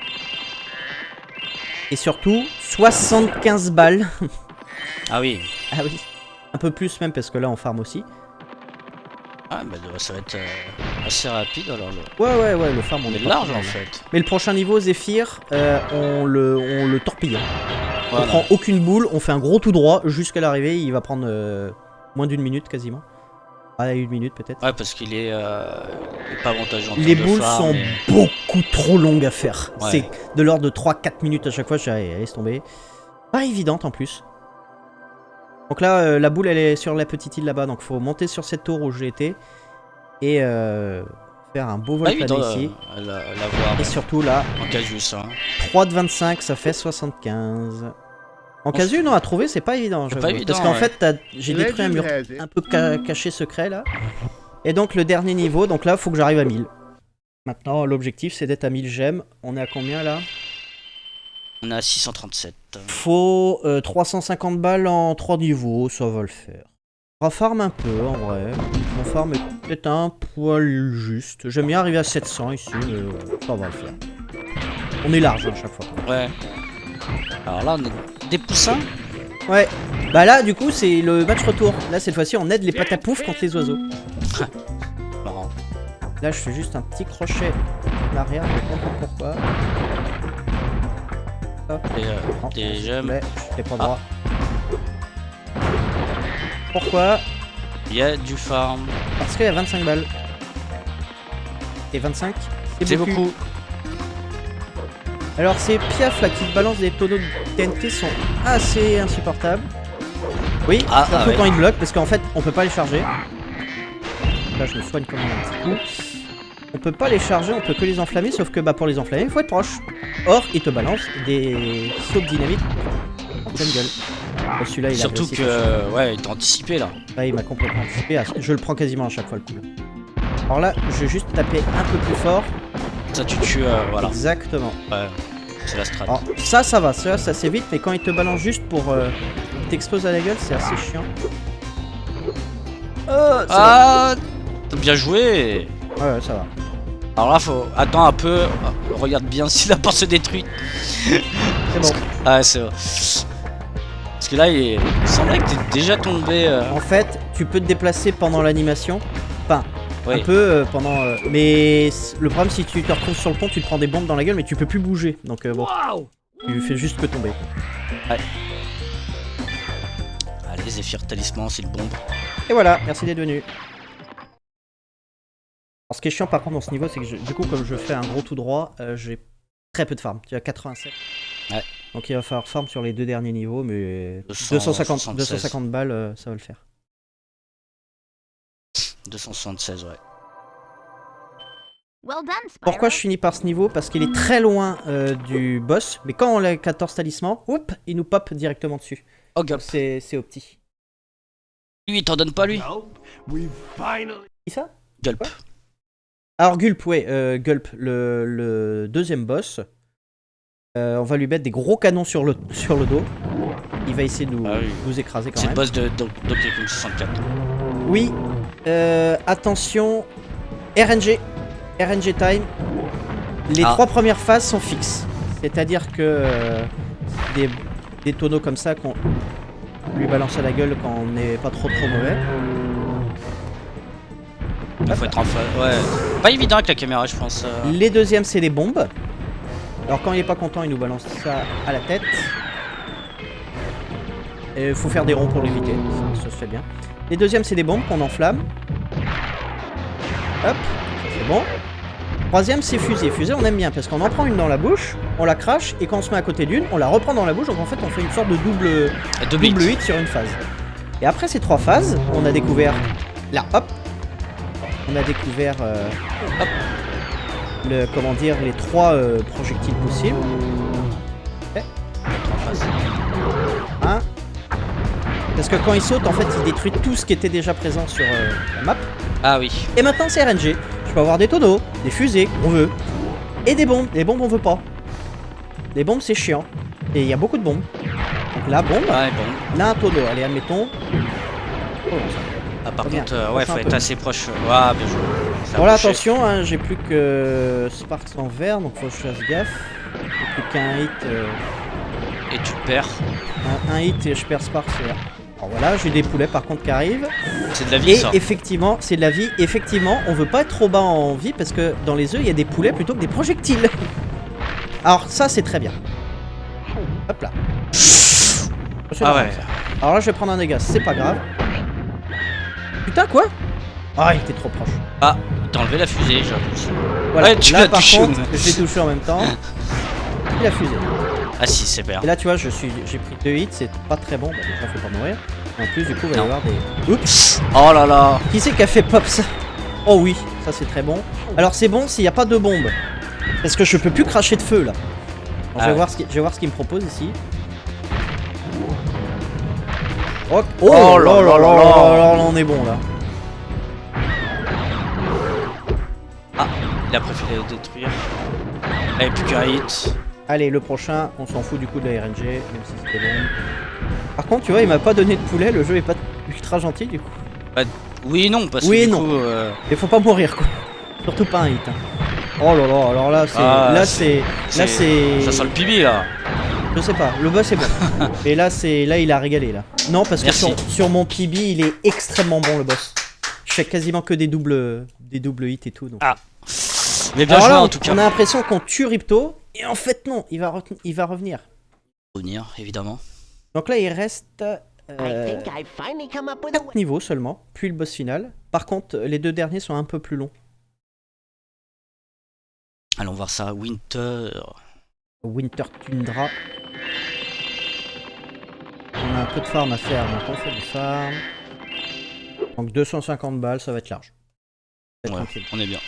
Et surtout, 75 balles. Ah oui. Ah oui. Un peu plus même, parce que là, on farm aussi. Ah bah ça va être assez rapide alors. Le... Ouais, le farm, On est pas large trop en mal. fait. Mais le prochain niveau, Zephyr, on le torpille. On Voilà. prend aucune boule, on fait un gros tout droit jusqu'à l'arrivée. Il va prendre moins d'une minute quasiment. Ah, une minute peut-être. Ouais, parce qu'il est pas avantageux en Les termes de boules farm, sont mais- beaucoup trop longues à faire. Ouais. C'est de l'ordre de 3-4 minutes à chaque fois. Laisse tomber. Pas évidente en plus. Donc là, la boule elle est sur la petite île là-bas. Donc faut monter sur cette tour où j'ai été. Et faire un beau vol Pas plané évident ici. la voir Et surtout là, en casus. Hein. 3 de 25, ça fait 75. En casu, non, à trouver, c'est pas évident. C'est j'avoue. pas évident, Parce qu'en ouais. fait, j'ai détruit un mur Legend has it. un peu caché secret là. Et donc, le dernier niveau, donc là, faut que j'arrive à 1000. Maintenant, l'objectif, c'est d'être à 1000 gemmes. On est à combien là? On est à 637. Faut 350 balles en 3 niveaux, ça va le faire. On va farm un peu en vrai. On farm est peut-être un poil juste. J'aime bien arriver à 700 ici, mais ça va le faire. On est large hein, à chaque fois. Ouais. Alors là, on est des poussins. Ouais, bah là du coup c'est le match retour. Là cette fois-ci on aide les patapouf contre les oiseaux. Marrant. Là je fais juste un petit crochet en arrière, je comprends pourquoi. Hop, Et prends, des s'il te gemmes. plaît, je t'ai pas droit. Pourquoi? Il y a du farm. Parce qu'il y a 25 balles. Et 25, C'est beaucoup. Alors ces piafs là qui te balancent des tonneaux de TNT sont assez insupportables. Oui, surtout ouais. quand ils bloquent parce qu'en fait on peut pas les charger. Là je me soigne comme un petit coup. On peut pas les charger, on peut que les enflammer, sauf que bah pour les enflammer il faut être proche. Or ils te balancent des sauts de dynamite en pleine gueule. Oh, celui-là il a Surtout agressif, que ouais, il t'a anticipé là. là, il m'a complètement anticipé, je le prends quasiment à chaque fois le coup. Alors là je vais juste taper un peu plus fort. Ça tu tues voilà. Exactement. Ouais. C'est la strat. Alors, ça va, ça c'est vite, mais quand il te balance juste pour t'expose à la gueule, c'est assez chiant. Ah, t'as bien joué. Ouais, ça va. Alors là, faut attends un peu. Regarde bien si la porte se détruit. C'est bon. Ah, c'est vrai. Parce que là, il semblait que t'es déjà tombé. En fait, tu peux te déplacer pendant l'animation. Enfin, Oui. un peu pendant. Mais le problème, si tu te retrouves sur le pont, tu te prends des bombes dans la gueule, mais tu peux plus bouger. Donc bon, tu fais juste que tomber. Allez, Zephyr talisman, c'est le bombe. Et voilà, merci d'être venu. Alors, ce qui est chiant par contre dans ce niveau, c'est que du coup, comme je fais un gros tout droit, j'ai très peu de farm. Tu as 87. Ouais. Donc il va falloir farm sur les deux derniers niveaux, mais 276. 250 balles, ça va le faire. 276, ouais. Well done, Spyro. Pourquoi je finis par ce niveau? Parce qu'il est très loin du boss, mais quand on a 14 talismans, hop, il nous pop directement dessus. Oh, Gulp. C'est au petit. Lui, il t'en donne pas, lui. Nope. We've finally. Qui ça? Gulp. Quoi? Alors Gulp, ouais, Gulp, le deuxième boss. On va lui mettre des gros canons sur le dos. Il va essayer de nous écraser quand C'est même. le boss de Donkey Kong 64. Oui, attention, RNG time. Les 3 premières phases sont fixes. C'est-à-dire que des tonneaux comme ça qu'on lui balance à la gueule quand on n'est pas trop mauvais. Il faut être en phase. Ouais. Pas évident avec la caméra, je pense. Les deuxièmes, c'est des bombes. Alors quand il est pas content, il nous balance ça à la tête. Il faut faire des ronds pour l'éviter, ça se fait bien. Les deuxièmes, c'est des bombes qu'on enflamme. Hop, c'est bon. Troisième, c'est fusée. Fusée, on aime bien parce qu'on en prend une dans la bouche, on la crache et quand on se met à côté d'une, on la reprend dans la bouche. Donc en fait, on fait une sorte de double hit sur une phase. Et après ces 3 phases, on a découvert là, hop, on a découvert hop, les 3 projectiles possibles. Okay. Un. Parce que quand il saute, en fait, il détruit tout ce qui était déjà présent sur la map. Ah oui. Et maintenant, c'est RNG. Je peux avoir des tonneaux, des fusées, on veut. Et des bombes. Les bombes, on veut pas. Les bombes, c'est chiant. Et il y a beaucoup de bombes. Donc la bombe, Ouais, bon. là, un tonneau. Allez, admettons. Oh, Ah, par Bien. contre, ouais, Enfin, faut un être peu. assez proche. Ah, bien joué. Ça a Voilà, touché. attention, hein, j'ai plus que Sparks en vert, donc faut que je fasse gaffe. J'ai plus qu'un hit. Et tu te perds. Un hit et je perds Sparks. Alors voilà, j'ai des poulets par contre qui arrivent. C'est de la vie, Et ça. effectivement, c'est de la vie. Effectivement, on veut pas être trop bas en vie parce que dans les œufs, il y a des poulets plutôt que des projectiles. Alors ça, c'est très bien. Hop là. C'est Ah normal, ouais. ça. Alors là, je vais prendre un dégât, c'est pas grave. Putain, quoi? Ah, il était trop proche. Ah, il t'a enlevé la fusée, j'avoue. Voilà, Ouais, tu là l'as par touché. contre, je l'ai touché en même temps. Il a fusé. Ah si, c'est bien. Et là, tu vois, j'ai pris 2 hits, c'est pas très bon. Bah, déjà, faut pas mourir. Et en plus, du coup, il va y avoir des. Oups! Oh là là. Qui c'est qui a fait pop ça? Oh oui, ça c'est très bon. Alors, c'est bon s'il n'y a pas de bombe. Parce que je peux plus cracher de feu là. Alors, je vais voir ce qu'il me propose ici. Oh, Oh là là là là. on est bon là. Ah, il a préféré le détruire. Et plus qu'un hit. Allez, le prochain, on s'en fout du coup de la RNG, même si c'était bon. Par contre, tu vois, il m'a pas donné de poulet, le jeu est pas ultra gentil du coup. Bah, oui et non, parce Oui que et du non. coup... Il faut pas mourir quoi. Surtout pas un hit. Hein. Oh là là, alors là, c'est. Ah, là, c'est. Là, c'est. Ça sent le pibi, là. Je sais pas, le boss est bon. Et là, c'est. Là, il a régalé là. Non, parce que Merci. sur mon PB, il est extrêmement bon le boss. Je fais quasiment que des doubles hits et tout. Donc. Ah. Mais bien Alors joué, là, en tout cas. on a l'impression qu'on tue Ripto. Et en fait, non, il va revenir. Revenir, évidemment. Donc là, il reste. I think I've finally come up with a 4 niveaux seulement, puis le boss final. Par contre, les 2 derniers sont un peu plus longs. Allons voir ça. Winter... Winter Tundra. On a un peu de farm à faire, donc on fait du farm. Donc 250 balles, ça va être large. Ça va être Ouais, tranquille. on est bien.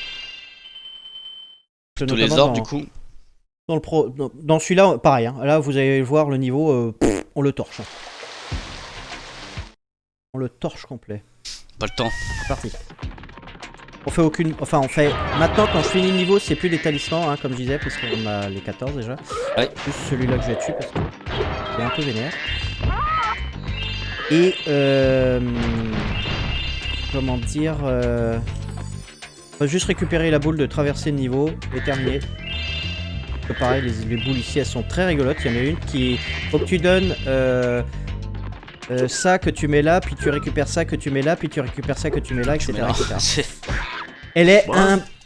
Parce que Tous les notamment ordres, du coup. Dans celui-là, pareil. Hein. Là, vous allez voir le niveau, on le torche. Hein. On le torche complet. Pas le temps. C'est parti. On fait aucune. Enfin, on fait. Maintenant, quand je finis le niveau, c'est plus les talismans, hein, comme je disais, parce qu'on a les 14 déjà. Ouais. Plus celui-là que je vais tuer parce que il est un peu vénère. Et comment dire, on va juste récupérer la boule de traverser le niveau et terminer. Pareil, les boules ici elles sont très rigolotes. Il y en a une qui. Faut que tu donnes ça que tu mets là, puis tu récupères ça que tu mets là, puis tu récupères ça que tu mets là, etc. Mais non, etc. c'est- Elle est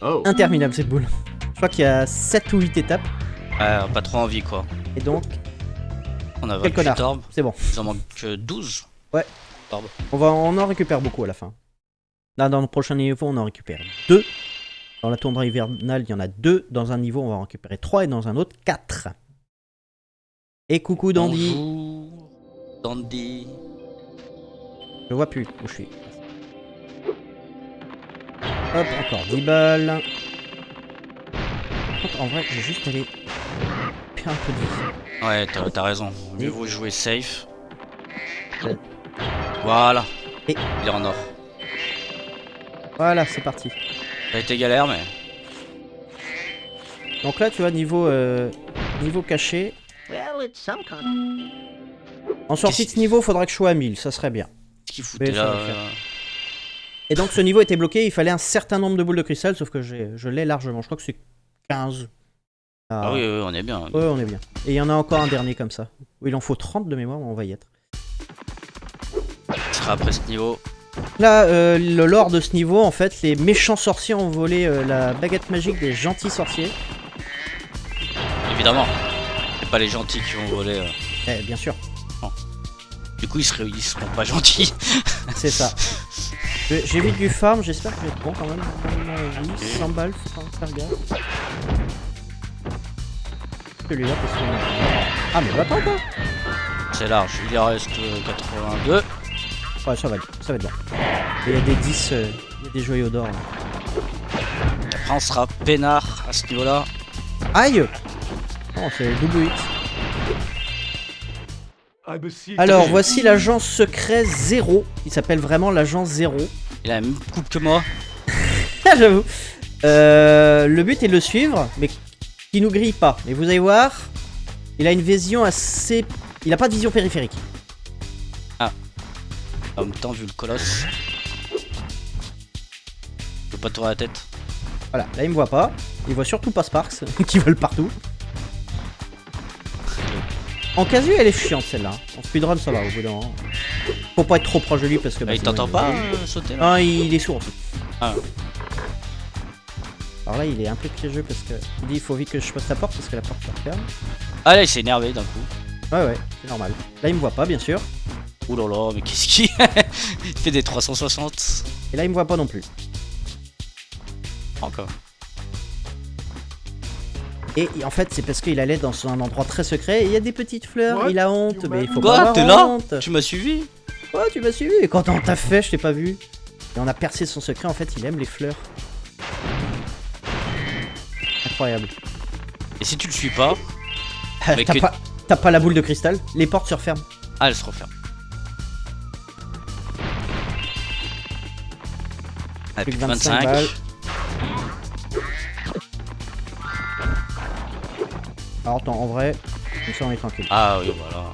Oh. interminable cette boule. Je crois qu'il y a 7 ou 8 étapes. pas trop envie, quoi. Et donc, On a quel 28 connard. orbes. C'est bon. Il en manque que 12. Ouais. Orbes. On en récupère beaucoup à la fin. Là, dans le prochain niveau, on en récupère 2. Dans la toundra hivernale, il y en a 2. Dans un niveau, on va en récupérer 3. Et dans un autre, 4. Et coucou Dandy. Bonjour, Dandy. Je vois plus où je suis. Hop, encore 10 balles. En vrai, je vais juste aller faire un peu de vie. Ouais, t'as raison. Mieux vaut jouer safe. Ouais. Voilà. Et- Il est en or. Voilà, c'est parti. Ça a été galère, mais. Donc là, tu vois, niveau caché. Well, it's some kind. En sortie de ce niveau, faudrait que je sois à 1000, ça serait bien. Qu'est-ce qu'il foutait Mais ça là va le faire. Et donc ce niveau était bloqué, il fallait un certain nombre de boules de cristal, sauf que je l'ai largement. Je crois que c'est 15. Ah oui, on est bien. Ouais, on est bien. Et il y en a encore un dernier comme ça. Où il en faut 30 de mémoire, on va y être. Ce sera après ce niveau. Là, le lore de ce niveau, en fait, les méchants sorciers ont volé la baguette magique des gentils sorciers. Évidemment. C'est pas les gentils qui vont voler. Eh, bien sûr, Du coup, ils seront pas gentils. c'est ça. J'ai vite du farm, j'espère que je vais être bon quand même. Oui, 100 balles, faut pas faire gaffe. Celui-là, parce que... Ah, mais va-t'en quoi. C'est large. Il en reste 82. Ouais, ça va être bien. Et il y a des 10, il y a des joyaux d'or là. Après, on sera peinard à ce niveau-là. Aïe. Oh, c'est double hit. I beseech Alors, you. voici l'agent secret 0. Il s'appelle vraiment l'agent 0. Il a la même coupe que moi. J'avoue. Le but est de le suivre, mais qu'il nous grille pas. Mais vous allez voir, il a une vision assez... Il a pas de vision périphérique. En même temps, vu le colosse. Je peux pas tourner la tête. Voilà, là il me voit pas. Il voit surtout pas Sparks, qui vole partout. En casu, elle est chiante celle-là. En speedrun, ça va au bout d'un moment. Faut pas être trop proche de lui parce que... Il sinon, t'entend il- pas sauter là? Ah, il est sourd aussi. Ah. Alors là, il est un peu piégeux parce que... Il dit il faut vite que je passe la porte parce que la porte se referme. Ah là, il s'est énervé d'un coup. Ouais, c'est normal. Là, il me voit pas, bien sûr. Ouh là là, mais qu'est-ce qu'il il fait des 360. Et là, il me voit pas non plus. Encore. Et en fait, c'est parce qu'il allait dans un endroit très secret et il y a des petites fleurs. What? Il a honte, mais il faut pas Quoi? avoir T'es là? honte. Tu m'as suivi? Oh, tu m'as suivi. Et quand on t'a fait, je t'ai pas vu. Et on a percé son secret. En fait, il aime les fleurs. Incroyable. Et si tu le suis pas? Mais T'as que- pas la boule de cristal. Les portes se referment. Ah, elle se referme. Ah, Plus plus que que 25 25. balles. Alors attends, en vrai, comme ça on est tranquille. Ah oui, voilà.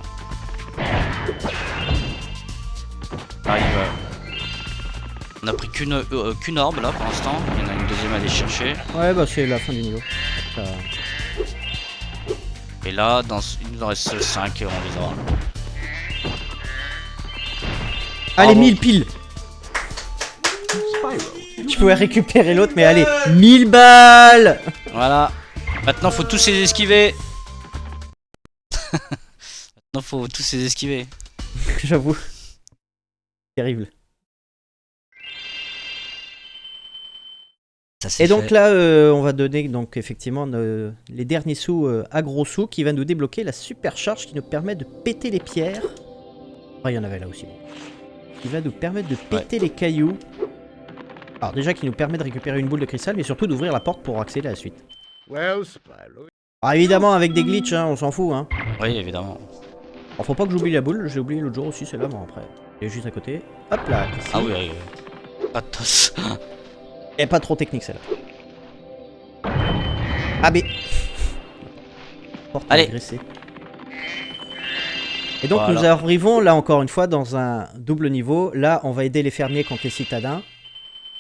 Arrive. On a pris qu'une orbe là pour l'instant. Il y en a une deuxième à aller chercher. Ouais, bah c'est la fin du niveau. Et là, il nous en reste 5 et on les aura. Allez, Bravo. 1000 piles. Spyro. Tu pouvais récupérer l'autre, mais allez, 1000 balles. Voilà. Maintenant, faut tous les esquiver. Maintenant, faut tous les esquiver. J'avoue. Terrible. Ça, c'est Et donc fait. là, on va donner donc effectivement les derniers sous à gros sous qui va nous débloquer la supercharge qui nous permet de péter les pierres. Ah, il y en avait là aussi. Qui va nous permettre de péter les cailloux. Alors déjà qui nous permet de récupérer une boule de cristal, mais surtout d'ouvrir la porte pour accéder à la suite. Well, Spyro. Ah évidemment avec des glitches, hein, on s'en fout. Hein. Oui, évidemment. Alors faut pas que j'oublie la boule, j'ai oublié l'autre jour aussi, celle-là, bon après. Elle est juste à côté. Hop là, ici. Ah oui, patos. Elle est pas trop technique celle-là. Ah mais... Porte Allez. agressée. Et donc Voilà. nous arrivons là encore une fois dans un double niveau. Là on va aider les fermiers contre les citadins.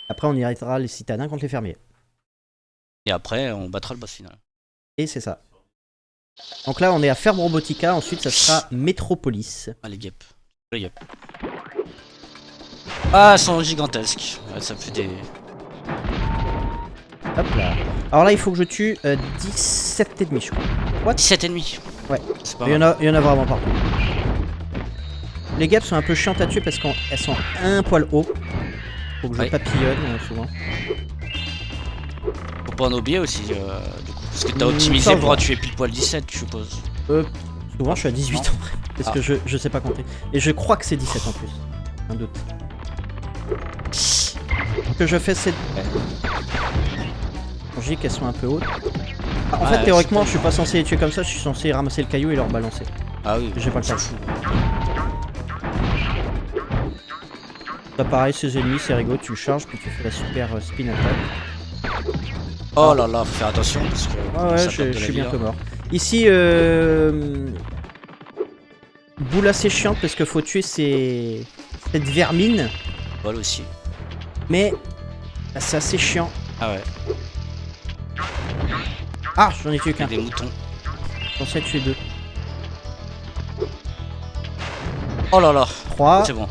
Après on irritera les citadins contre les fermiers. Et après, on battra le boss final. Et c'est ça. Donc là on est à Ferme Robotica, ensuite ça sera Metropolis. Ah, les guêpes. Les guêpes. Ah, elles sont gigantesques. Ouais, ça me fait des... Hop là. Alors là il faut que je tue 17 ennemis je crois. 17 ennemis. Ouais. C'est pas Il y, mal. il y en a vraiment partout. Les guêpes sont un peu chiantes à tuer parce qu'elles sont un poil haut. Faut que je Ouais. papillonne souvent. Faut pas en oublier aussi, du coup. Parce que t'as ça optimisé va. pour tuer pile poil 17, je suppose. Souvent je suis à 18 en vrai. Parce Ah. que je sais pas compter. Et je crois que c'est 17 en plus. Un doute. Ce que je fais, c'est... Je dis qu'elles sont un peu hautes. Ah, en Ouais, fait, théoriquement, c'est je suis pas censé les tuer comme ça, je suis censé ramasser le caillou et leur balancer. Ah oui, J'ai pas le on s'en temps. fout. Là, pareil, ces ennemis, c'est rigolo, tu le charges, puis tu fais la super spin attack. Oh là là, faut faire attention parce que. Ah ouais, ça je perd de la suis vie, bientôt là. mort. Ici, boule assez chiante parce qu'il faut tuer cette vermine, Vol aussi. mais bah, c'est assez chiant. Ah ouais, Ah, j'en ai tué il y a qu'un. des moutons. J'en ai tué 2. Oh là là, 3. c'est bon.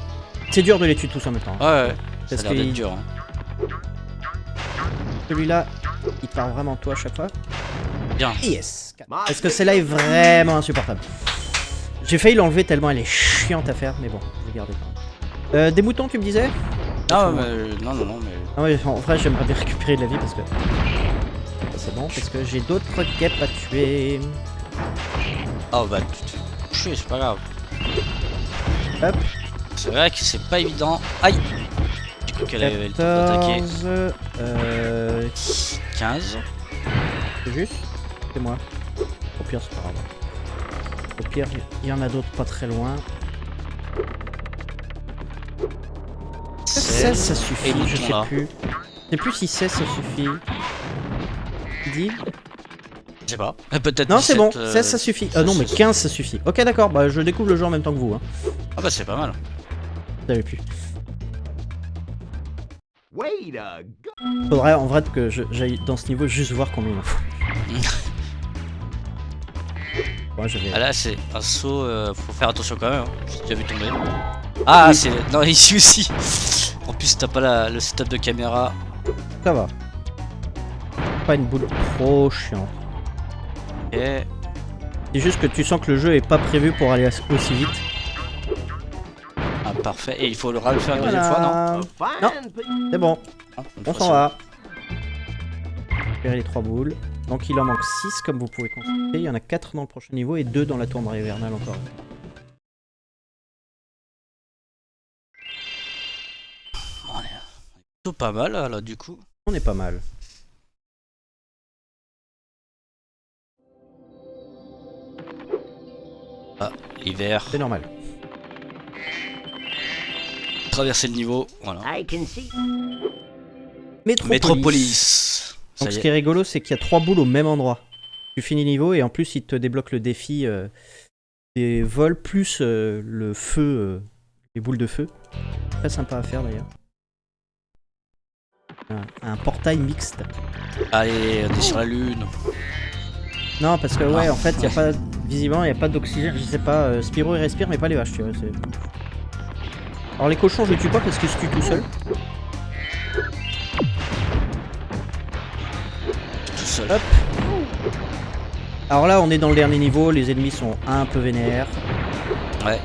C'est dur de les tuer tous en même temps. Ouais, ouais, Parce ça a l'air qu'il- d'être dur. Hein. Celui-là, il part vraiment toi à chaque fois. Bien. Yes. Parce que celle-là est vraiment insupportable. J'ai failli l'enlever tellement elle est chiante à faire, mais bon, je vais garder. Des moutons, tu me disais? Ah, mais non, non, non, mais. Ah ouais, en vrai, j'aimerais bien récupérer de la vie parce que... Ça, c'est bon, parce que j'ai d'autres guêpes à tuer. Oh bah, tu te touché, c'est pas grave. Hop. C'est vrai que c'est pas évident. Aïe! J'ai cru qu'elle avait le temps d'attaquer. 14... 15. C'est juste? C'est moi. Au pire, c'est pas grave. Au pire, il y en a d'autres pas très loin. 16, ça Et suffit, le je mouton, sais là. plus. Je sais plus si 16 ça suffit. Dis. Je sais pas. Peut-être. Non, c'est 17, bon, 16 ça suffit. Non, mais 15 ça suffit. Ok, d'accord, bah je découvre le jeu en même temps que vous. Hein. Ah bah, c'est pas mal. Vous savez plus. Wait a go. Faudrait en vrai que j'aille dans ce niveau juste voir combien il en faut. Moi, je vais. Ah là, c'est un saut. Faut faire attention quand même. Hein. J'ai déjà vu tomber. Ah, c'est. Non, ici aussi. En plus, t'as pas le setup de caméra. Ça va. Pas une boule trop chiante. Et. C'est juste que tu sens que le jeu est pas prévu pour aller aussi vite. Ah, parfait. Et il faut le refaire une Voilà. deuxième fois, non? Fine. C'est bon, Non, on s'en va. Récupérer les 3 boules. Donc il en manque 6 comme vous pouvez constater. Il y en a 4 dans le prochain niveau et 2 dans la tour hivernale encore. On est plutôt pas mal là, du coup. On est pas mal. Ah, hiver. C'est normal. Traverser le niveau. Voilà. I can see. Métropolis. Ça Donc y ce est. qui est rigolo, c'est qu'il y a 3 boules au même endroit. Tu finis le niveau et en plus il te débloque le défi des vols plus le feu, les boules de feu. Très sympa à faire d'ailleurs. Un portail mixte. Allez, on est sur la lune. Non parce que ouais Ah. en fait il y a pas visiblement il y a pas d'oxygène, je sais pas, Spyro il respire mais pas les vaches tu vois. Alors les cochons je les tue pas parce qu'ils se tuent tout seuls. Tout seul. Hop. Alors là on est dans le dernier niveau, les ennemis sont un peu vénères. Ouais.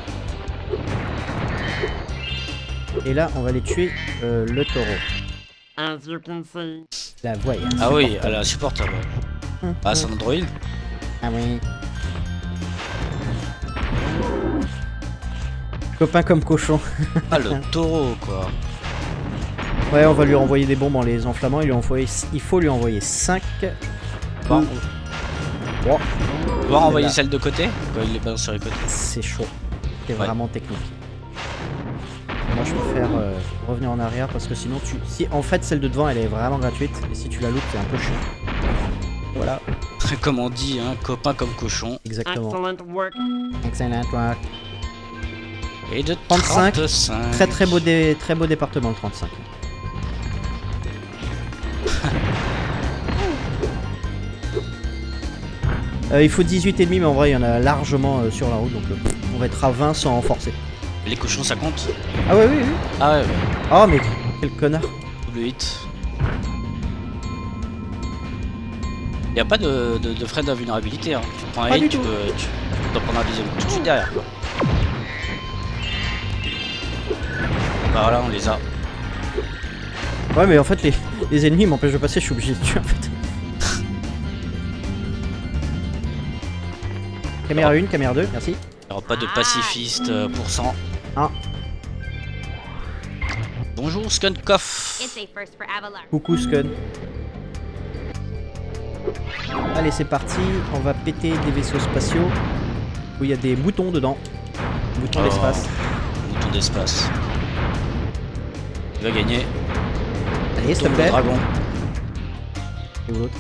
Et là on va les tuer le taureau. As you can see. La voie est Ah oui, insupportable. elle est insupportable. Ah, c'est un Android. Ah oui. Copain comme cochon. Ah, le taureau, quoi. Ouais, on va lui renvoyer des bombes en les enflammant. Il faut lui envoyer 5. Bon. Bon, On va renvoyer là. celle de côté. Quand il les balance sur les côtés. c'est chaud. C'est Ouais. vraiment technique. Moi, je préfère revenir en arrière parce que sinon, en fait, celle de devant, elle est vraiment gratuite. Et si tu la loupes, c'est un peu chiant. Voilà, Comme on dit, hein, copain comme cochon. exactement. Excellent work. Excellent work. Et de 35. 35. Très beau département, le 35. Il faut 18 ennemis, mais en vrai, il y en a largement sur la route, donc on va être à 20 sans forcer. Les cochons, ça compte. Ah ouais, oui, oui. Ah ouais, Oh, mais quel connard. double hit. Y a pas de frais d'invulnérabilité. Hein. Tu prends un Pas hit, du tu tout. dois prendre un deuxième tout de suite derrière. Quoi. Bah voilà, on les a. Ouais, mais en fait, les ennemis m'empêchent de passer, je suis obligé de tuer en fait. Caméra 1, caméra 2, merci. Y aura pas de pacifiste %. Ah. Bonjour Skunkoff. It's a first for Avalar. Coucou Skun. Allez, c'est parti. On va péter des vaisseaux spatiaux où il y a des moutons dedans. Moutons d'espace. Mouton d'espace. Il va gagner. Allez, s'il te Tombe le plaît. dragon. Et où l'autre?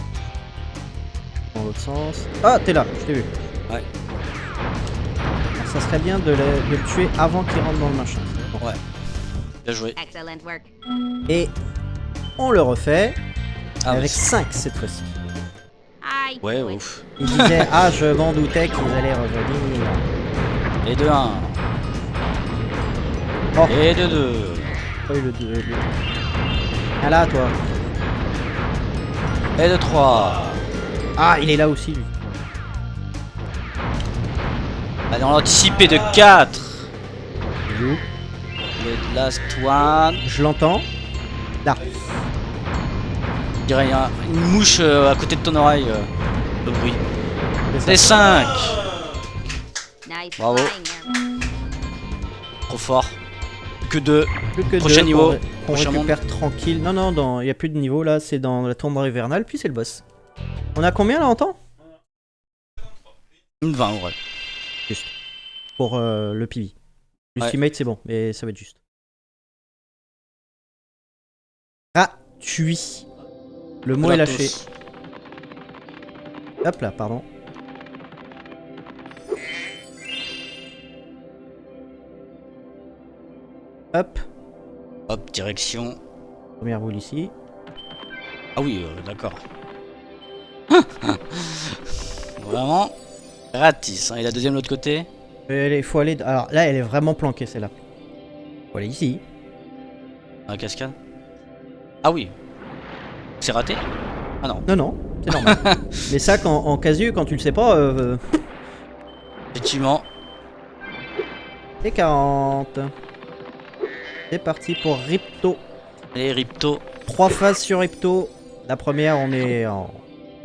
Dans l'autre sens. Ah, t'es là, je t'ai vu. Ouais. Alors, ça serait bien de le tuer avant qu'il rentre dans le machin. Bon. Ouais. Bien joué. Excellent work. Et on le refait Ah, avec oui. 5 cette fois-ci. I Ouais, knew it. ouf. Il disait ah je m'en doutais qu'ils allaient revenir. Et de 1. Oh. Et de 2. Oh, le. Ah là toi. Et de 3. Ah il est là aussi lui. Allez, on l'a anticipé de 4. Il est où? Le last one. Je l'entends. Là. Je dirais une mouche à côté de ton oreille. Le bruit. C'est Et ça. 5. Nice Bravo. flying there. Trop fort. Que 2. Plus que Prochain deux niveau. qu'on Prochain récupère tranquille. Non non, il y a plus de niveau là, c'est dans la tombe hivernale puis c'est le boss. On a combien là en temps? Une 20 en vrai. Juste. Pour le PV. L'ultimate c'est bon, mais ça va être juste. Gratuit. Le mot est lâché. Hop là, pardon. Hop, Hop, direction. première boule ici. Ah oui, d'accord. Vraiment gratis. Hein. Et la deuxième de l'autre côté. Il faut aller. Alors là, elle est vraiment planquée celle-là. Faut aller ici. Dans la cascade. Ah oui. C'est raté. Ah non. Non, non, c'est normal. Mais ça, en casu, quand tu le sais pas, Effectivement. c'est 40. C'est parti pour Ripto. Allez, Ripto. 3 phases sur Ripto. La première, on est en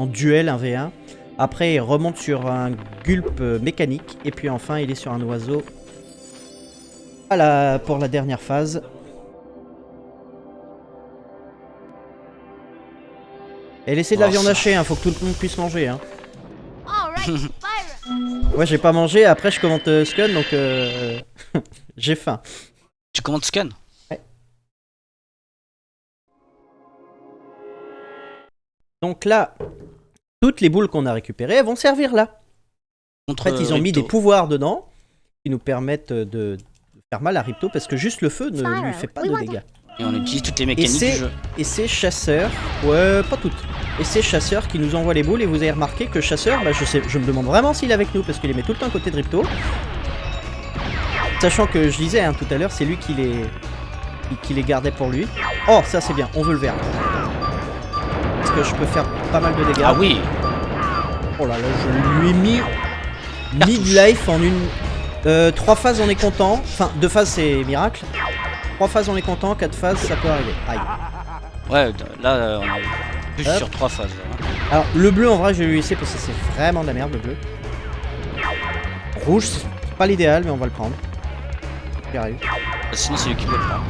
duel 1v1. Après, il remonte sur un gulp mécanique. Et puis enfin, il est sur un oiseau. Voilà pour la dernière phase. Et laissez de la Oh, viande ça. hachée, hein, faut que tout le monde puisse manger. Hein. All right, Spyro. Ouais, j'ai pas mangé, après je commente Skun, donc j'ai faim. Tu commandes Scan? Donc là, toutes les boules qu'on a récupérées, elles vont servir là. En Contre fait, ils ont mis Ripto. des pouvoirs dedans qui nous permettent de faire mal à Ripto parce que juste le feu ne lui fait pas de dégâts. Et on utilise toutes les mécaniques c'est- du jeu. Et ces chasseurs, ouais, pas toutes. Et ces chasseurs qui nous envoient les boules, et vous avez remarqué que chasseur, bah, je me demande vraiment s'il est avec nous parce qu'il les met tout le temps à côté de Ripto. Sachant que je disais hein, tout à l'heure, c'est lui qui les gardait pour lui. Oh, ça c'est bien, on veut le vert. Parce que je peux faire pas mal de dégâts. Ah oui. Oh là là, je lui ai mis mid-life en une... 3 phases on est content. Enfin, 2 phases c'est miracle. 3 phases on est content, 4 phases ça peut arriver. Aïe. Ouais, là, on est plus Hop. sur 3 phases. Là, hein. Alors, le bleu en vrai je vais lui laisser parce que c'est vraiment de la merde le bleu. Rouge, c'est pas l'idéal mais on va le prendre. J'y arrive. Sinon, c'est lui qui peut le prendre.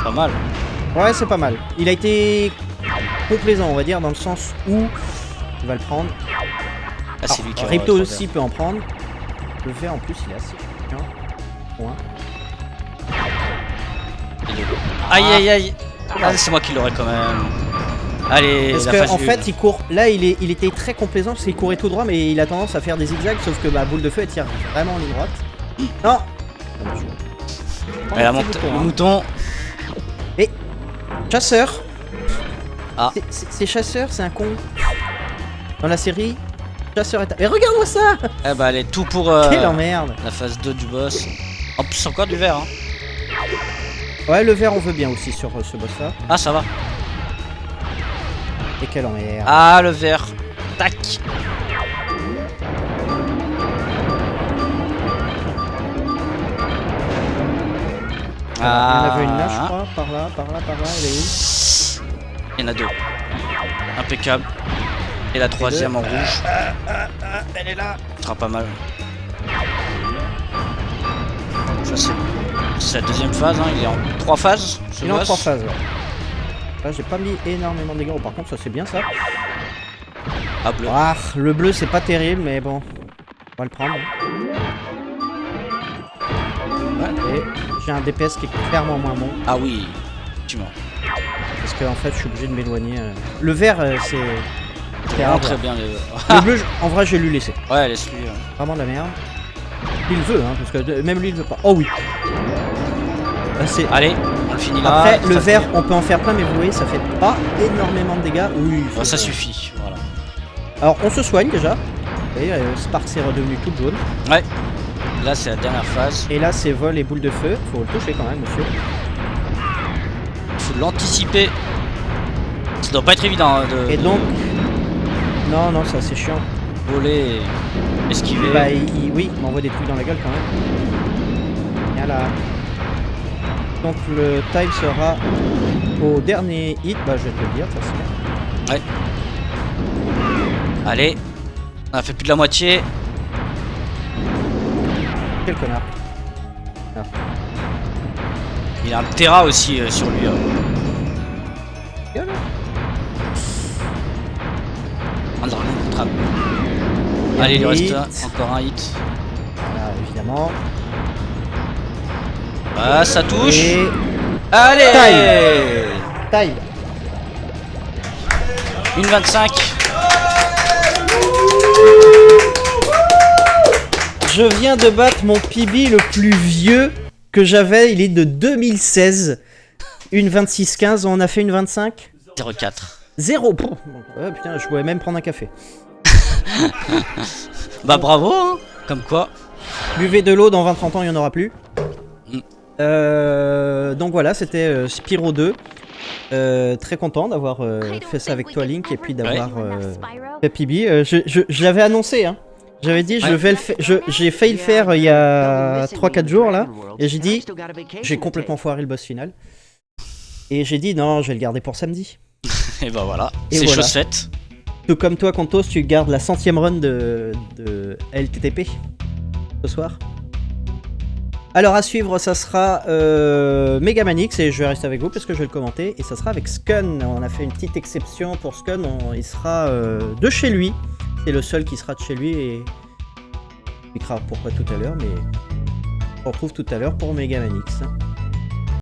Pas mal. Ouais, c'est pas mal. Il a été complaisant, on va dire, dans le sens où il va le prendre. Ah, c'est lui qui aura Ripto trois aussi peut en prendre. Le vert en plus, il est assez chiant. Point. verres. Et deux. Aïe aïe aïe. Ah, c'est moi qui l'aurais quand même. Allez, Parce la qu'en phase en une. fait, il court. Là, il était très complaisant parce qu'il courait tout droit, mais il a tendance à faire des zigzags. Sauf que ma boule de feu, elle tire vraiment en ligne droite. Non. Allez, la monte, le mouton. Chasseur. Ah. C'est chasseur, c'est un con. Dans la série, chasseur est. Mais regarde-moi ça. Eh bah, allez, tout pour Quelle emmerde. la phase 2 du boss. En plus, encore du vert. Hein. Ouais, le vert, on veut bien aussi sur ce boss-là. Ah, ça va. Et quelle emmerde. Ah, le vert. Tac. Il y en avait une là, je crois. Par là, elle est où? Il y en a deux. Impeccable. Et la troisième en rouge. Elle est là. Ce sera pas mal. Ça, C'est la deuxième phase, hein. Il est en 3 phases. ce Il est en boss. 3 phases. Ouais. Là, j'ai pas mis énormément de dégâts. Oh, par contre, ça c'est bien ça. Ah, bleu. Ah, le bleu c'est pas terrible, mais bon, on va le prendre. Et j'ai un DPS qui est clairement moins bon. Ah oui, effectivement. Parce qu'en fait, je suis obligé de m'éloigner. Le vert, c'est Vraiment hard. très bien. Le bleu, en vrai, je vais lui laisser. Ouais, laisse-lui. Vraiment de la merde. Il veut, hein, parce que même lui, il veut pas. Oh oui. Là, c'est... Allez, on le finit là. Après, le Ça vert, fait- on peut en faire plein, mais vous voyez, ça fait pas énormément de dégâts. Oui, Oh, ça suffit, voilà. Alors, on se soigne déjà. Et Sparks est redevenu toute jaune. Ouais. Là, c'est la dernière phase. Et là, c'est vol et boule de feu. Faut le toucher quand même, monsieur. Il faut l'anticiper. Ça doit pas être évident hein, de Et donc... Non, ça c'est chiant. voler et esquiver. Bah, oui, il m'envoie des trucs dans la gueule quand même. Viens là. Donc, le time sera au dernier hit. Bah, je vais te le dire, de toute façon. Ouais. Allez. On a fait plus de la moitié. Quel connard. Il a un Terra aussi sur lui. Gueule. Un dragon contre Allez, il lui reste encore un hit. Voilà, évidemment. Ah, ça touche. Et... Allez. Time. 1,25. Je viens de battre mon PB le plus vieux que j'avais. Il est de 2016. Une 26-15. On a fait une 25. 0,4. 0. Putain, je pouvais même prendre un café. Bah bravo, hein. Comme quoi. Buvez de l'eau, dans 20-30 ans, il n'y en aura plus. Mm. Donc voilà, c'était Spyro 2. Très content d'avoir fait ça avec toi, Link, et puis d'avoir fait PB. Je l'avais annoncé, hein. J'avais dit, je vais le faire. J'ai failli le faire il y a 3-4 jours là, et j'ai dit, j'ai complètement foiré le boss final. Et j'ai dit, non, je vais le garder pour samedi. Et bah voilà, Et c'est voilà. chose faite. Tout comme toi, Contos, tu gardes la 100e run de LTTP ce soir. Alors à suivre, ça sera Megaman X, et je vais rester avec vous parce que je vais le commenter. Et ça sera avec Skun. On a fait une petite exception pour Skun. Il sera de chez lui. C'est le seul qui sera de chez lui, et on expliquera pourquoi tout à l'heure. Mais on se retrouve tout à l'heure pour Megaman X.